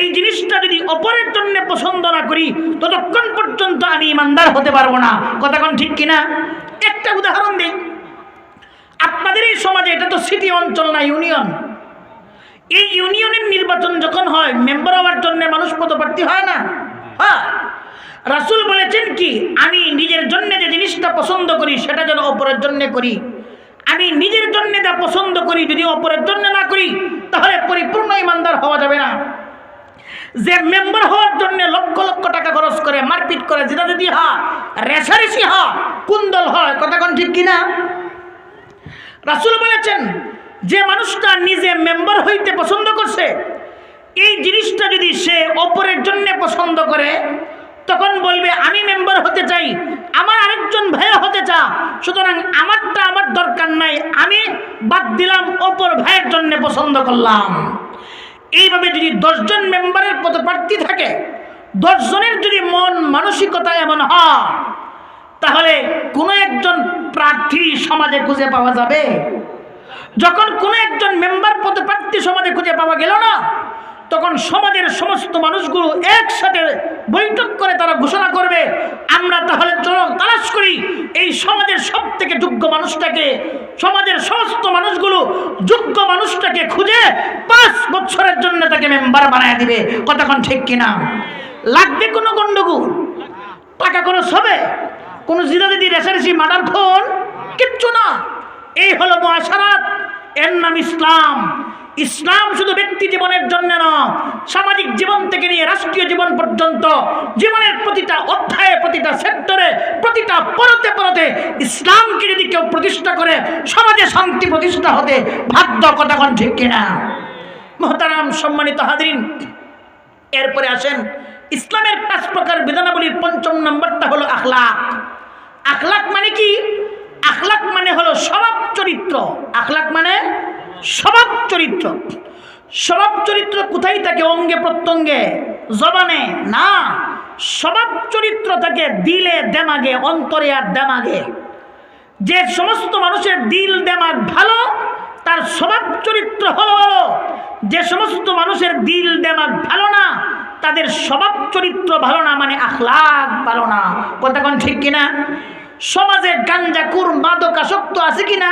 এই জিনিসটা যদি অপরের জন্য পছন্দ না করি, ততক্ষণ পর্যন্ত আমি ইমানদার হতে পারবো না। কথা কোন ঠিক কিনা? একটা উদাহরণ দিই। আপনাদের এই সমাজে, এটা তো সিটি অঞ্চল না, ইউনিয়ন। এই ইউনিয়নের নির্বাচন যখন হয়, মেম্বার হওয়ার জন্য মানুষ পদপ্রার্থী হয় না? হ্যাঁ। রাসূল বলেছেন কি, আমি নিজের জন্য যে জিনিসটা পছন্দ করি সেটা যেন অপরের জন্য করি। আমি নিজের জন্য যা পছন্দ করি যদি অপরের জন্য না করি তাহলে পরিপূর্ণ ইমানদার হওয়া যাবে না। যে মেম্বার হওয়ার জন্য লক্ষ লক্ষ টাকা খরচ করে, মারপিট করে, জিদাজিদি হয়, রেশারেশি হয়, কুন্দল হয়, কথা কোন ঠিক কিনা? রাসূল বলেছেন যে মানুষটা নিজে মেম্বার হইতে পছন্দ করছে, এই জিনিসটা যদি সে অপরের জন্য পছন্দ করে তখন বলবে আমি মেম্বার হতে চাই, আমার আরেকজন ভাইয়া হতে চা, সুতরাং আমারটা আমার দরকার নাই, আমি বাদ দিলাম, অপর ভাইয়ের জন্য পছন্দ করলাম। এইভাবে যদি 10 জন মেম্বারের পদপ্রার্থী থাকে, 10 জনের যদি মন মানসিকতা এমন হয়, তাহলে কোনো একজন প্রার্থী সমাজে খুঁজে পাওয়া যাবে? যখন কোনো একজন মেম্বার পদপ্রার্থী সমাজে খুঁজে পাওয়া গেল না, তখন সমাজের সমস্ত মানুষগুলো একসাথে বৈঠক করে তারা ঘোষণা করবে, আমরা তাহলে চলো তালাশ করি এই সমাজের সব থেকে যোগ্য মানুষটাকে। সমাজের সমস্ত মানুষগুলো যোগ্য মানুষটাকে খুঁজে 5 বছরের জন্য তাকে মেম্বার বানায় দিবে, কতক্ষণ ঠিক কিনা? লাগবে কোনো গন্ডগোল, টাকা খরচ হবে, কোনো জিরাদিদি রেশারেশি মার্ডার খুন, কিচ্ছু না। এই হলো মুআশারাত, এর নাম ইসলাম। ইসলাম শুধু ব্যক্তি জীবনের জন্য না, সামাজিক জীবন থেকে নিয়ে রাষ্ট্রীয় জীবন পর্যন্ত জীবনের প্রতিটা অধ্যায়ে, প্রতিটা সেক্টরে, প্রতিটা পরতে পরতে ইসলামকে যদি কেউ প্রতিষ্ঠা করে সমাজে শান্তি প্রতিষ্ঠা হতে বাধ্য, কতক্ষণ ঠিক কিনা? মুহতারাম সম্মানিত হাজরিন, এরপরে আসেন ইসলামের 5 প্রকার বিধানাবলীর 5ম নম্বরটা হলো আখলাক। আখলাক মানে কি? আখলাক মানে হলো স্বভাব চরিত্র। আখলাক মানে স্বভাব চরিত্র। স্বভাব চরিত্র কোথায় থাকে? অঙ্গে প্রত্যঙ্গে, জবানে না। স্বভাব চরিত্র থাকে দিলে, দেমাগে, অন্তরে আর দেমাগে। যে সমস্ত মানুষের দিল দেমাগ ভালো তার স্বভাব চরিত্র হলো ভালো। যে সমস্ত মানুষের দিল দেমাগ ভালো না তাদের স্বভাব চরিত্র ভালো না, মানে আখলাক ভালো না, কতক্ষণ ঠিক কিনা? সমাজে গাঞ্জাখুর, মাদকাসক্ত আছে কিনা?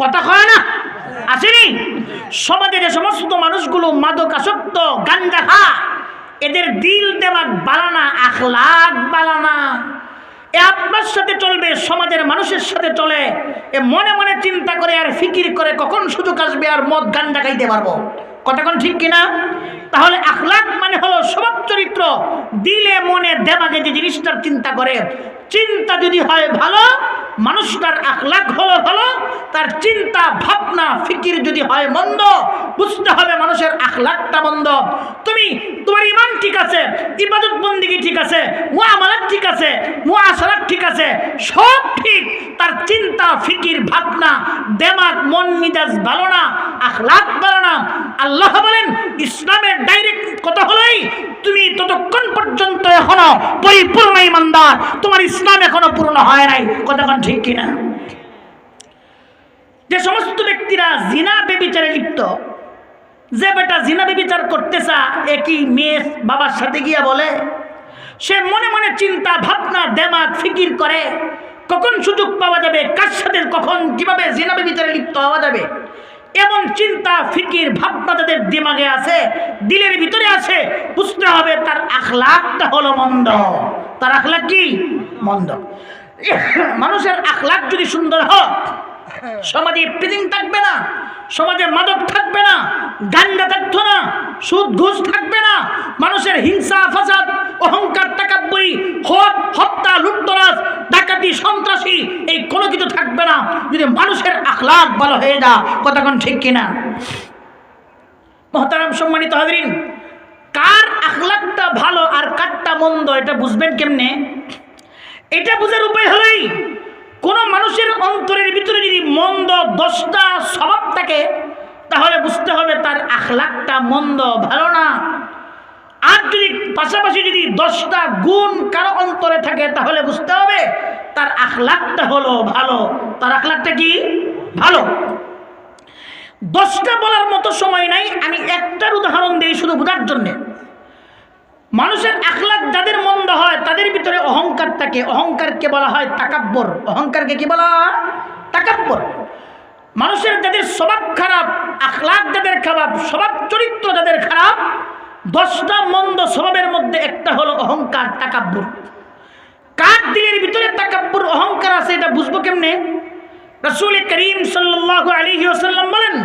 কথা হয় না? আসেনি? সমাজে যে সমস্ত মানুষগুলো মাদকাসক্ত, গাঞ্জা খা, এদের দিল দেমাগ বালানা, আখলাক বালানা। এ আপনার সাথে চলবে, সমাজের মানুষের সাথে চলে, এ মনে মনে চিন্তা করে আর ফিকির করে কখন সুযোগ আসবে আর মদ গাঞ্জা খাইতে পারবো, কতক্ষণ ঠিক কিনা? তাহলে আখলাক মানে হলো স্বভাব চরিত্র, দিলে মনে দেমাগে যে জিনিসটার চিন্তা করে। চিন্তা যদি হয় ভালো, মানুষটার আখলাক হলো ভালো। তার চিন্তা ভাবনা ফিকির যদি হয় মন্দ, বুঝতে হবে মানুষের আখলাকটা মন্দ। তোমার ইমান ঠিক আছে, ইবাদত বন্দেগী ঠিক আছে, মুআমালাত ঠিক আছে, মুআশারাত ঠিক আছে, সব ঠিক, তার চিন্তা ফিকির ভাবনা দেমাগ মন মিজাজ ভালো না, আখলাক ভালো না। আল্লাহ বলেন ইসলামের ডাইরেক্ট কথা হলোই তুমি ততক্ষণ পর্যন্ত এখনো পরিপূর্ণ ইমানদার, তোমার ইসলাম এখনো পূর্ণ হয় নাই, কতক্ষণ ঠিক কিনা? যে সমস্ত ব্যক্তিরা জিনা বেবিচারে লিপ্ত, যে বেটা জিনা বেবিচার করতেছা একই মেয়ে বাবার সাথে গিয়া বলে, সে মনে মনে চিন্তা ভাবনা দেমাগ ফিকির করে কখন সুযোগ পাওয়া যাবে, কার সাথে কখন কিভাবে জিনা বেবিচারে লিপ্ত হওয়া যাবে, এমন চিন্তা ফিকির ভাবনা তাদের দিমাগে আছে, দিলের ভিতরে আছে। বুঝতে হবে তার আখলাকটা হলো মন্দ। তার আখলাক কি? মন্দ। মানুষের আখলাক যদি সুন্দর হয়, সমাজে প্রিজিং থাকবে না, সমাজে মাদক থাকবে না, গাঞ্জা থাকতো না, সুদ ঘুষ থাকবে না, মানুষের হিংসা ফাসাদ, অহংকার, তাকাব্বুরি, হত্যা, লুটতরাজ, ডাকাতি, সন্ত্রাসী, এই কোনো কিছু থাকবে না যদি মানুষের আখলাক ভালো হয়ে যায়, কতক্ষণ ঠিক কিনা? মুহতারাম সম্মানিত হাজরিন, কার আখলাকটা ভালো আর কারটা মন্দ এটা বুঝবেন কেমনে? এটা বুঝার উপায় হলেই কোন মানুষের অন্তরের ভিতরে যদি মন্দ 10টা স্বভাব থাকে তাহলে বুঝতে হবে তার আখলাকটা মন্দ, ভালো না। আর যদি পাশাপাশি যদি 10টা গুণ কারো অন্তরে থাকে তাহলে বুঝতে হবে তার আখলাকটা হলো ভালো। তার আখলাকটা কি? ভালো। 10টা বলার মতো সময় নাই, আমি একটার উদাহরণ দিই শুধু বোঝার জন্যে। মানুষের আখলাক যাদের মন্দ হয় তাদের ভিতরে অহংকার থাকে, অহংকারকে বলা হয় তাকাব্বুর। অহংকারকে কি বলা হয়? তাকাব্বুর। মানুষের যাদের স্বভাব খারাপ, আখলাক যাদের খারাপ, স্বভাব চরিত্র যাদের খারাপ, 10টা মন্দ স্বভাবের মধ্যে একটা হলো অহংকার, তাকাব্বুর। কার দিলের ভিতরে তাকাব্বুর, অহংকার আছে এটা বুঝবো কেমনে? রাসূল করিম সাল্লাল্লাহু আলাইহি ওয়াসাল্লাম বলেন,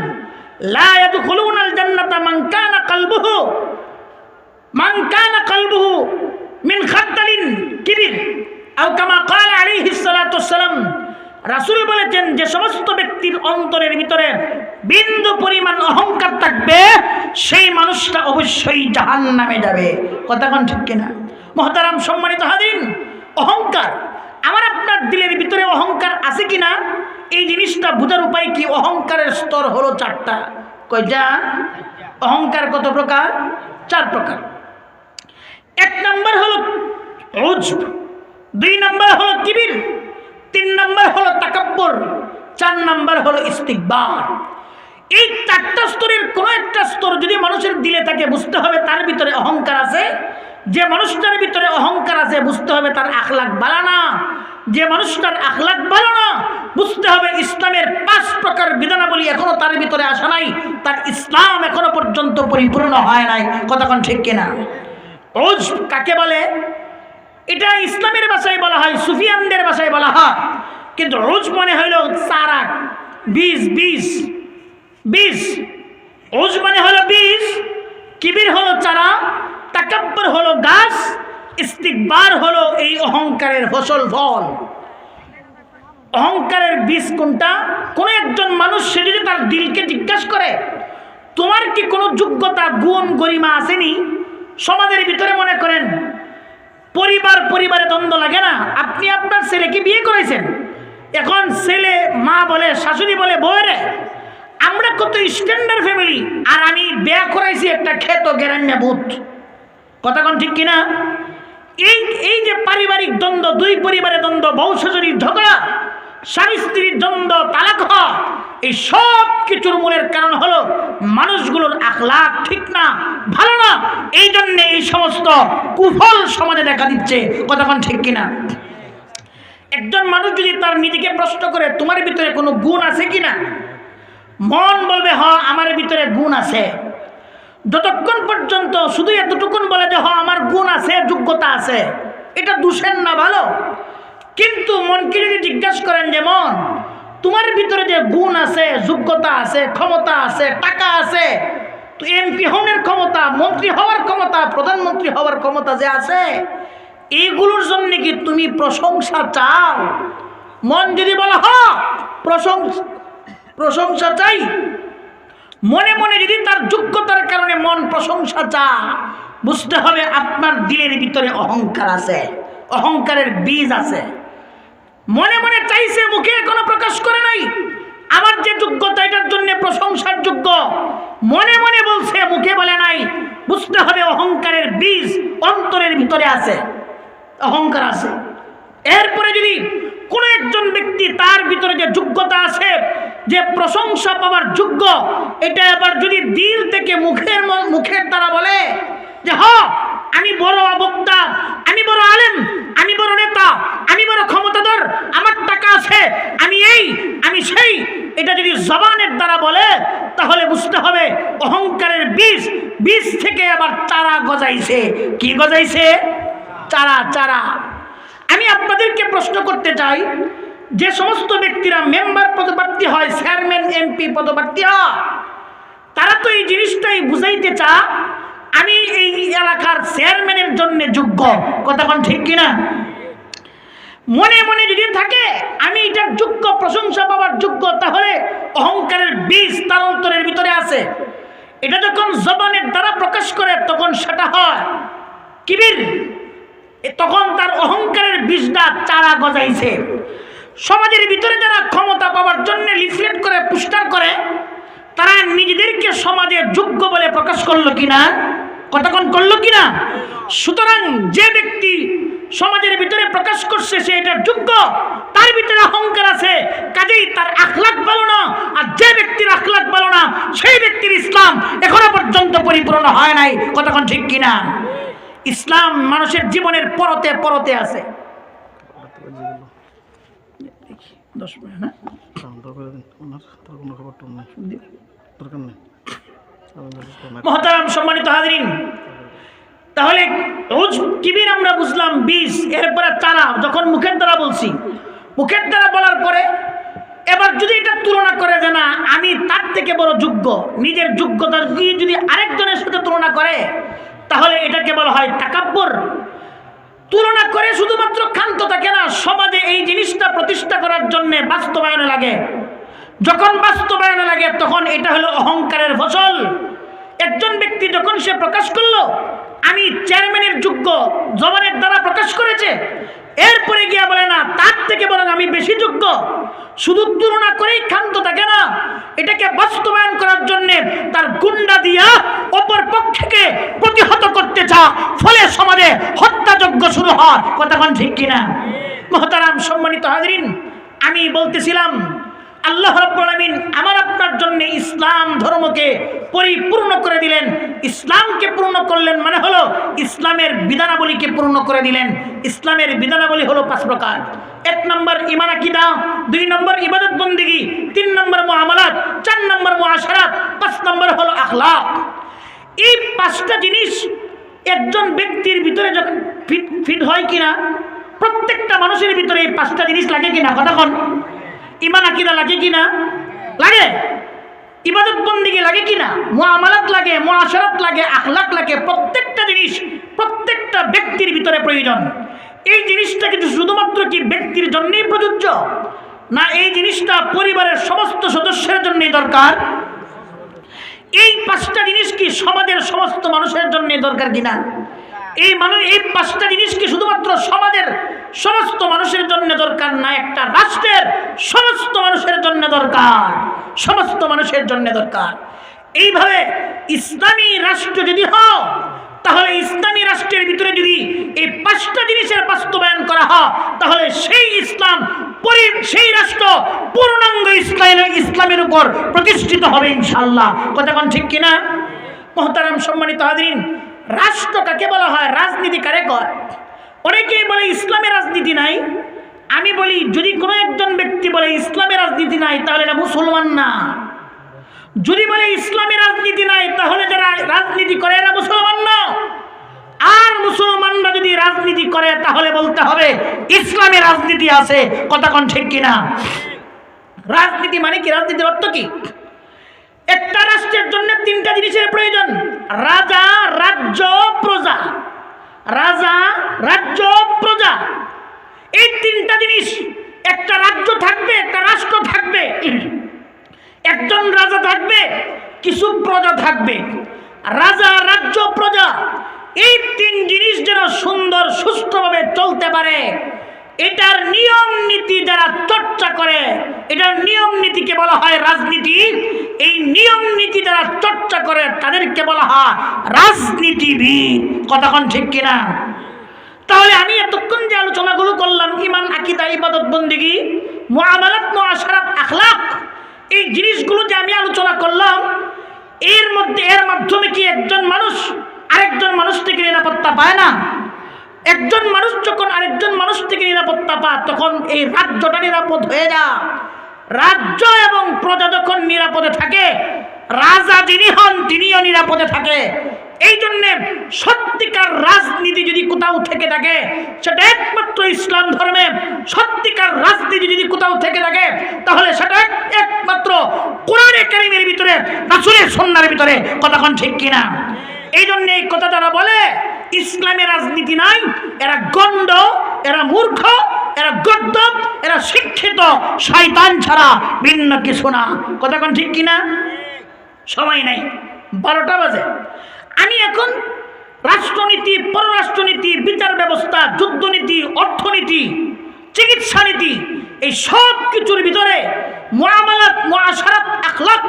লা ইয়াদখুলুনাল জান্নাতা মান কানা কলবুহু মিন খাদ্দালিন কিবির আও কামা ক্বালা আলাইহিস সালাতু ওয়াসসালাম। রাসূল বলেছেন, যে সমস্ত ব্যক্তির অন্তরের ভিতরে বিন্দু পরিমাণ অহংকার থাকবে সেই মানুষটা অবশ্যই জাহান্নামে যাবে। কথা কোন ঠিক কিনা? মুহতারাম সম্মানিত হাজিরিন, অহংকার আমার আপনার দিলের ভিতরে অহংকার আছে কিনা এই জিনিসটা বোঝার উপায় কি? অহংকারের স্তর হলো 4টা। কয়টা? অহংকার কত প্রকার? 4 প্রকার। 1 নম্বর হলো উজব, 2 নম্বর হলো কিবির, 3 নম্বর হলো তাকাব্বুর, 4 নম্বর হলো ইস্তিকবার। এই 4টা স্তরের কোন একটা স্তর যদি মানুষের দিলে থাকে বুঝতে হবে তার ভিতরে অহংকার আছে। যে মানুষটার ভিতরে অহংকার আছে বুঝতে হবে তার আখলাক ভালো না। যে মানুষটার আখলাক ভালো না বুঝতে হবে ইসলামের 5 প্রকার বিধানাবলী এখনো তার ভিতরে আসা নাই, তার ইসলাম এখনো পর্যন্ত পরিপূর্ণ হয় নাই। কতক্ষণ ঠিক কিনা? উজব কাকে বলে? এটা ইসলামের ভাষায় বলা হয়, সুফিয়ানদের ভাষায় বলা হয়, কিন্তু উজব মানে হইল চারা, বীজ। উজব মানে হলো বীজ, কিবির হলো চারা, তাকাব্বুর হলো গাছ, ইস্তিকবার হলো এই অহংকারের ফসল ফল। অহংকারের বীজ কোনটা? কোন একজন মানুষ সে যদি তার দিলকে জিজ্ঞাসা করে তোমার কি কোনো যোগ্যতা গুণ গরিমা আসেনি? সমাজের ভিতরে মনে করেন পরিবারে দ্বন্দ্ব লাগে না? আপনি আপনার ছেলেকে বিয়ে করেছেন, এখন ছেলে মা বলে, শাশুড়ি বলে বউরে আমরা কত স্ট্যান্ডার্ড ফ্যামিলি, আর আমি বিয়ে করাইছি একটা খেত গেরান্না ভূত। কথা কোন ঠিক কিনা? এই যে পারিবারিক দ্বন্দ্ব, 2 পরিবারের দ্বন্দ্ব, বউ শাশুড়ির ঝগড়া, স্বামী স্ত্রীর দ্বন্দ্ব, তালাক হওয়া, এই সব কিছুর মূলের কারণ হলো মানুষগুলোর আখলাক ঠিক না, ভালো না। এই জন্য এই সমস্ত কুফল সমাজে দেখা দিচ্ছে। কতক্ষণ ঠিক কিনা? একজন মানুষ যদি তার নিজেকে প্রশ্ন করে তোমার ভিতরে কোনো গুণ আছে কিনা, মন বলবে হ্যাঁ আমার ভিতরে গুণ আছে। যতক্ষণ পর্যন্ত শুধু এতটুকুন বলে যে হ্যাঁ আমার গুণ আছে, যোগ্যতা আছে, এটা দোষের না, ভালো। কিন্তু মনকে যদি জিজ্ঞাসা করেন যে মন তোমার ভিতরে যে গুণ আছে, যোগ্যতা আছে, ক্ষমতা আছে, টাকা আছে, তো এমপি হওয়ার ক্ষমতা, মন্ত্রী হওয়ার ক্ষমতা, প্রধানমন্ত্রী হওয়ার ক্ষমতা যে আছে, এইগুলোর জন্য কি তুমি প্রশংসা চাও? মন যদি বলা হয় প্রশংসা চাই, মনে মনে যদি তার যোগ্যতার কারণে মন প্রশংসা চায়, বুঝতে হবে আপনার দিলের ভিতরে অহংকার আছে, অহংকারের বীজ আছে। মনে মনে চাইছে, মুখে এখনো প্রকাশ করে নাই আমার যে যোগ্যতা এটার জন্য প্রশংসার যোগ্য, মনে মনে বলছে, মুখে বলে নাই, বুঝতে হবে অহংকারের বীজ অন্তরের ভিতরে আছে, অহংকার আছে। এরপরে যদি কোন একজন ব্যক্তি তার ভিতরে যে যোগ্যতা আছে, যে প্রশংসা পাওয়ার যোগ্য, এটা আবার যদি দিল থেকে মুখের দ্বারা বলে যে হ্যাঁ আমি বড় বক্তা, আমি বড় আলেম, আমি বড় নেতা, আমি বড় ক্ষমতাধর, আমার টাকা আছে, আমি এই আমি সেই, এটা যদি জবানের দ্বারা বলে তাহলে বুঝতে হবে অহংকারের বীজ থেকে আবার চারা গজাইছে। কি গজাইছে? চারা। আমি আপনাদেরকে প্রশ্ন করতে চাই, যে সমস্ত ব্যক্তিরা মেম্বার পদপ্রার্থী হয়, চেয়ারম্যান এমপি পদপ্রার্থী হয়, তারা তো এই জিনিসটাই বুঝাইতে চায় আমি এই এলাকার চেয়ারম্যানের জন্য যোগ্য। কথা কোন ঠিক কিনা? মনে মনে যদি থাকে আমি এটার যোগ্য, প্রশংসা পাওয়ার যোগ্য, তাহলে অহংকারের বীজ তার অন্তরের ভিতরে আছে। এটা যখন জবানের দ্বারা প্রকাশ করে তখন সেটা হয় কিবির, তখন তার অহংকারের বীজটা চারা গজাইছে। সমাজের ভিতরে যারা ক্ষমতা পাওয়ার জন্য লিফলেট করে, পোস্টার করে, তারা নিজেদেরকে সমাজে যোগ্য বলে প্রকাশ করলো কিনা? কতক্ষণ করলো কিনা? সুতরাং যে ব্যক্তি সমাজের ভিতরে প্রকাশ করছে সে এটা যোগ্য, তার ভিতরে অহংকার আছে, কাজেই তার আখলাক ভালো না। আর যে ব্যক্তির আখলাক ভালো না সেই ব্যক্তির ইসলাম এখনো পর্যন্ত পরিপূর্ণ হয় নাই। কতক্ষণ ঠিক কিনা? ইসলাম মানুষের জীবনের পরতে পরতে আছে। 10 মিনিট না মুহতারাম সম্মানিত হাজিরিন, তাহলে কিবির আমরা বুঝলাম বীজ, এরপরে চারা। যখন মুখের দ্বারা বলছি, মুখের দ্বারা বলার পরে এবার তুলনা করে যে না আমি তার থেকে বড় যোগ্য, নিজের যোগ্যতা যদি আরেকজনের সাথে তুলনা করে তাহলে এটাকে বলা হয় তাকাব্বুর। তুলনা করে শুধুমাত্র ক্ষান্ত থাকে না, সমাজে এই জিনিসটা প্রতিষ্ঠা করার জন্য বাস্তবায়নে লাগে। যখন বাস্তবায়নে লাগে তখন এটা হলো অহংকারের ফসল। একজন ব্যক্তি যখন সে প্রকাশ করলো আমি চেয়ারম্যানের যোগ্য, জবানের দ্বারা প্রকাশ করেছে, এরপরে গিয়া বলে না তার থেকে বরং আমি বেশি যোগ্য, শুধু তুলনা করেই ক্ষান্ত থাকে না, এটাকে বাস্তবায়ন করার জন্য তার গুন্ডা দিয়া অপর পক্ষকে প্রতিহত করতে চা, ফলে সমাজে হত্যাযজ্ঞ শুরু হয়। কতক্ষণ ঠিক কিনা? মুহতারাম সম্মানিত হাজরিন, আমি বলতেছিলাম আল্লাহ রাব্বুল আলামিন আমার আপনার জন্য ইসলাম ধর্মকে পরিপূর্ণ করে দিলেন। ইসলামকে পূর্ণ করলেন মানে হলো ইসলামের বিধানাবলীকে পূর্ণ করে দিলেন। ইসলামের বিধানাবলী হলো 5 প্রকার। 1 নম্বর ঈমান আকীদা, 2 নম্বর ইবাদত বন্দেগী, 3 নম্বর মুআমালাত, 4 নম্বর মুআশারাত, 5 নম্বর হলো আখলাক। এই 5টা জিনিস একজন ব্যক্তির ভিতরে যখন ফিট হয় কিনা, প্রত্যেকটা মানুষের ভিতরে এই 5টা জিনিস লাগে কিনা? কতক্ষণ? ঈমান আকীদা লাগে কিনা? লাগে। ইবাদত বন্দেগী লাগে কিনা? মুআমালাত লাগে, মুআশারাত লাগে, আখলাক লাগে। প্রত্যেকটা জিনিস প্রত্যেকটা ব্যক্তির ভিতরে প্রয়োজন। এই জিনিসটা কিন্তু শুধুমাত্র কি ব্যক্তির জন্যই প্রযোজ্য, না এই জিনিসটা পরিবারের সমস্ত সদস্যের জন্যই দরকার? এই 5টা জিনিস কি সমাজের সমস্ত মানুষের জন্য দরকার কিনা? এই 5টা জিনিস কি শুধুমাত্র সমাজের সমস্ত মানুষের জন্য দরকার, না একটা রাষ্ট্রের সমস্ত মানুষের জন্য দরকার? সমস্ত মানুষের জন্য দরকার। এইভাবে ইসলামী রাষ্ট্র যদি হয়, তাহলে ইসলামী রাষ্ট্রের ভিতরে যদি এই 5টা জিনিসের বাস্তবায়ন করা হয়, তাহলে সেই ইসলাম সেই রাষ্ট্র পূর্ণাঙ্গ ইসলামের উপর প্রতিষ্ঠিত হবে ইনশাআল্লাহ। কতক্ষণ ঠিক কিনা? মুহতারাম সম্মানিত হাজরিন, রাষ্ট্র কাকে বলা হয়? রাজনীতি কারে কয়? অনেকেই বলে ইসলামে রাজনীতি নাই। আমি বলি যদি কোনো একজন ব্যক্তি বলে ইসলামে রাজনীতি নাই তাহলে এটা মুসলমান না। যদি বলে ইসলামে রাজনীতি নাই তাহলে যারা রাজনীতি করে এরা মুসলমান না। আর মুসলমানরা যদি রাজনীতি করে তাহলে বলতে হবে ইসলামে রাজনীতি আছে। কতক্ষণ ঠিক কিনা? রাজনীতি মানে কি? রাজনীতির অর্থ কি? একটা রাষ্ট্রের জন্য 3টা জিনিসের প্রয়োজন: রাজা, রাজ্য, প্রজা। রাজা, রাজ্য, প্রজা, এই 3টা জিনিস। একটা রাজ্য থাকবে, একটা রাষ্ট্র থাকবে, একজন রাজা থাকবে, কিছু প্রজা থাকবে। রাজা, রাজ্য, প্রজা, এই 3 জিনিস যেন সুন্দর সুষ্ঠুভাবে চলতে পারে, এটার নিয়ম নীতি যারা চর্চা করে, এটার নিয়ম নীতিকে বলা হয় রাজনীতি। এই নিয়ম নীতি যারা চর্চা করে তাদেরকে বলা হয় রাজনীতিবিদ। কতক্ষণ ঠিক কিনা? তাহলে আমি এতক্ষণ যে আলোচনাগুলো করলাম, ঈমান, আকীদা, ইবাদত বন্দেগী, মুআমালাত, মুআশারাত, আখলাক, এই জিনিসগুলো যে আমি আলোচনা করলাম, এর মাধ্যমে কি একজন মানুষ আরেকজন মানুষ থেকে নিরাপত্তা পায় না? একজন মানুষ যখন আরেকজন মানুষ থেকে নিরাপত্তা পায় তখন এই রাজ্যটা নিরাপদ হয়ে যায়। রাজ্য এবং প্রজা যখন নিরাপদে থাকে, রাজা যিনি হন তিনিও নিরাপদে থাকে। এই জন্যে সত্যিকার রাজনীতি যদি কোথাও থেকে থাকে সেটা একমাত্র ইসলাম ধর্মে। সত্যিকার রাজনীতি যদি কোথাও থেকে থাকে তাহলে সেটা একমাত্র কোরআনে কারীমের ভিতরে, রাসূলের সুন্নাহর ভিতরে। কতক্ষণ ঠিক কিনা? এই জন্য এই কথা যারা বলে ইসলামে রাজনীতি নাই, এরা গণ্ড, এরা মূর্খ, এরা গদ্দপ, এরা শিক্ষিত শয়তান ছাড়া ভিন্ন কিছু না। কতক্ষণ ঠিক কিনা? সময় নাই, 12টা বাজে। আমি এখন রাষ্ট্রনীতি, পররাষ্ট্রনীতি, বিচার ব্যবস্থা, যুদ্ধনীতি, অর্থনীতি, চিকিৎসা নীতি, এই সব কিছুর ভিতরে মুআমালাত, মুআশারাত, আখলাক,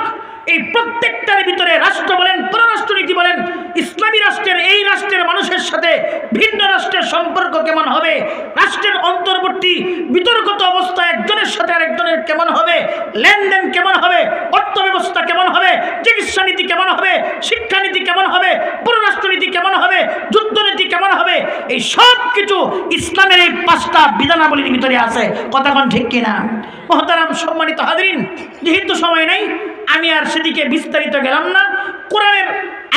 এই প্রত্যেকটার ভিতরে রাষ্ট্র বলেন, পররাষ্ট্রনীতি বলেন, ইসলামী রাষ্ট্রের এই রাষ্ট্রের মানুষের সাথে ভিন্ন রাষ্ট্রের সম্পর্ক কেমন হবে, রাষ্ট্রের অন্তর্বর্তী বিতর্কিত অবস্থা একজনের সাথে আরেকজনের কেমন হবে, লেনদেন কেমন হবে, অর্থ ব্যবস্থা কেমন হবে, চিকিৎসা নীতি কেমন হবে, শিক্ষানীতি কেমন হবে, পররাষ্ট্রনীতি কেমন হবে, যুদ্ধনীতি কেমন হবে, এই সব কিছু ইসলামের এই 5টা বিধানাবলীর ভিতরে আছে। কতক্ষণ ঠিক কিনা? মুহতারাম সম্মানিত হাজরিন, যেহেতু সময় নেই আমি আর সেদিকে বিস্তারিত গেলাম না। কোরআনের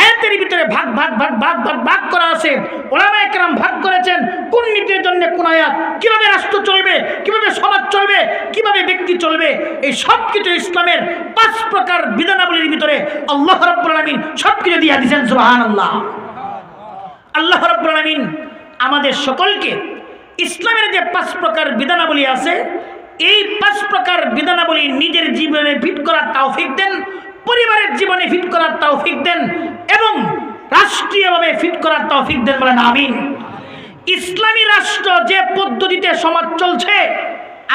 আয়াতের ভিতরে ভাগ ভাগ ভাগ ভাগ ভাগ ভাগ করা আছে। ওলামায়ে কেরাম ভাগ করেছেন কোন নীতির জন্য কোন আয়াত, কিভাবে রাষ্ট্র চলবে, কিভাবে সমাজ চলবে, কিভাবে ব্যক্তি চলবে, এই সব কিছু ইসলামের 5 প্রকার বিধানাবলীর ভিতরে আল্লাহ রাব্বুল আলামিন সব কিছু দিয়ে দিয়েছেন। সুবহানাল্লাহ। আল্লাহ রাব্বুল আলামিন আমাদের সকলকে ইসলামের যে 5 প্রকার বিধানাবলী আছে, এই 5 প্রকার বিধানাবলী নিজের জীবনে ফিট করার তৌফিক দেন, পরিবারের জীবনে ফিট করার তৌফিক দেন এবং রাষ্ট্রীয়ভাবে ফিট করার তৌফিক দেন, বলেন আমিন। ইসলামী রাষ্ট্র যে পদ্ধতিতে সমাজ চলছে,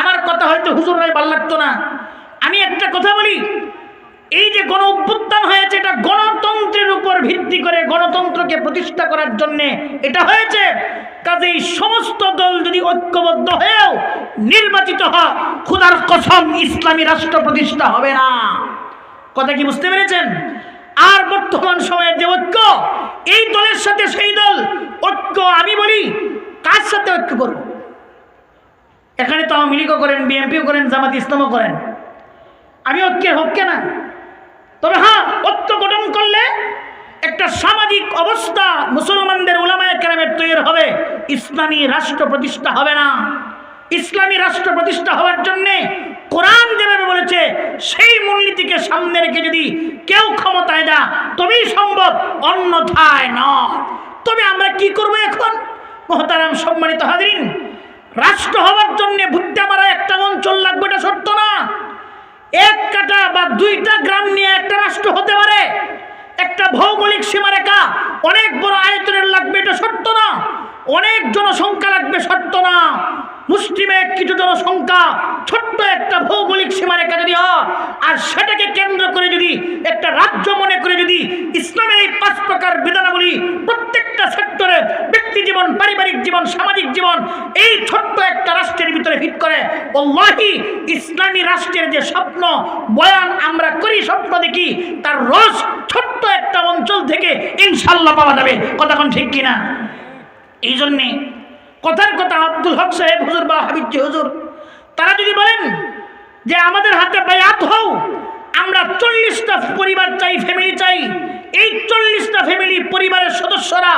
আমার কথা হয়তো হুজুররাই ভালো লাগতো না, আমি একটা কথা বলি, এই যে গণ অভ্যুত্থান হয়েছে এটা গণতন্ত্রের উপর ভিত্তি করে গণতন্ত্রকে প্রতিষ্ঠা করার জন্য এটা হয়েছে। কাজেই সমস্ত দল যদি ঐক্যবদ্ধ হয়েও নির্বাচিত হয়, খোদার কসম ইসলামী রাষ্ট্র প্রতিষ্ঠা হবে না। কথা কি বুঝতে পেরেছেন? আর বর্তমান সময়ের যে ঐক্য, এই দলের সাথে সেই দল ঐক্য, আমি বলি কার সাথে ঐক্য করব? এখানে তো আওয়ামী লীগও করেন, বিএনপিও করেন, জামাত ইসলামও করেন, আমি ঐক্যের হককে না। তবে হ্যাঁ, ঐক্য গঠন করলে একটা সামাজিক অবস্থা মুসলমানদের উলামায়ে কেরামের তৈরি হবে, ইসলামী রাষ্ট্র প্রতিষ্ঠা হবে না। ইসলামী রাষ্ট্র প্রতিষ্ঠা হওয়ার জন্যে কোরআন যেভাবে বলেছে সেই মূলনীতিকে সামনে রেখে যদি কেউ ক্ষমতায় যায় তবেই সম্ভব, অন্যথায় নয়। তবে আমরা কি করব এখন? মুহতারাম সম্মানিত হাজিরিন, রাষ্ট্র হওয়ার জন্যে ভুট্টা মারা একটা অঞ্চল লাগবে, এটা সত্য না। 1 কাঠা বা 2টা গ্রাম নিয়ে একটা রাষ্ট্র হতে পারে। একটা ভৌগোলিক সীমারেখা অনেক বড় আয়তনের লাগবে, এটা সত্য না। অনেক জনসংখ্যা লাগবে, সত্য না। মুসলিমে কিছু জনসংখ্যা, ছোট্ট একটা ভৌগোলিক সীমারেখা যদি হয় আর সেটাকে কেন্দ্র করে যদি একটা রাজ্য মনে করে যদি ইসলামের এই 5 প্রকার বিধানাবলী প্রত্যেকটা সেক্টরে ব্যক্তি জীবন, পারিবারিক জীবন, সামাজিক জীবন এই ছোট্ট একটা রাষ্ট্রের ভিতরে ফিট করে, ওয়াল্লাহি ইসলামী রাষ্ট্রের যে স্বপ্ন বয়ান আমরা করি, স্বপ্ন দেখি, তার রোজ ছোট্ট একটা অঞ্চল থেকে ইনশাআল্লাহ পাওয়া যাবে। কথা কোন ঠিক কিনা? এই জন্যে কথার কথা আব্দুল হক সাহেব হুজুর বা হাবিবজি হুজুর তারা যদি বলেন যে আমাদের হাতে বায়াত হও, আমরা 40টা পরিবার চাই, ফ্যামিলি চাই, এই 40টা ফ্যামিলি পরিবারের সদস্যরা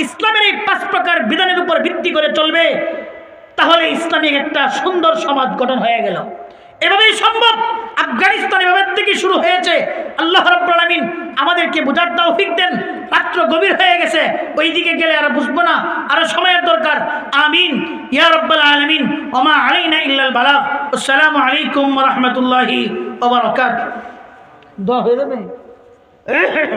ইসলামের এই 5 প্রকার বিধানের উপর ভিত্তি করে চলবে, তাহলে ইসলামিক একটা সুন্দর সমাজ গঠন হয়ে গেল। এভাবেই সম্ভব। আফগানিস্তান এভাবে থেকে শুরু হয়েছে। আল্লাহ রাব্বুল আলামিন আমাদেরকে বুঝার তৌফিক দেন। রাত্র গভীর হয়ে গেছে, ওই দিকে গেলে আর বুঝবো না, আরো সময়ের দরকার। আমিন ইয়া রাব্বাল আলামিন। ওয়া মা আলাইনা ইল্লাল বালাগ। আসসালামু আলাইকুম ওয়া রাহমাতুল্লাহি ওয়া বারাকাতুহু। দোয়া হয়ে যাবে।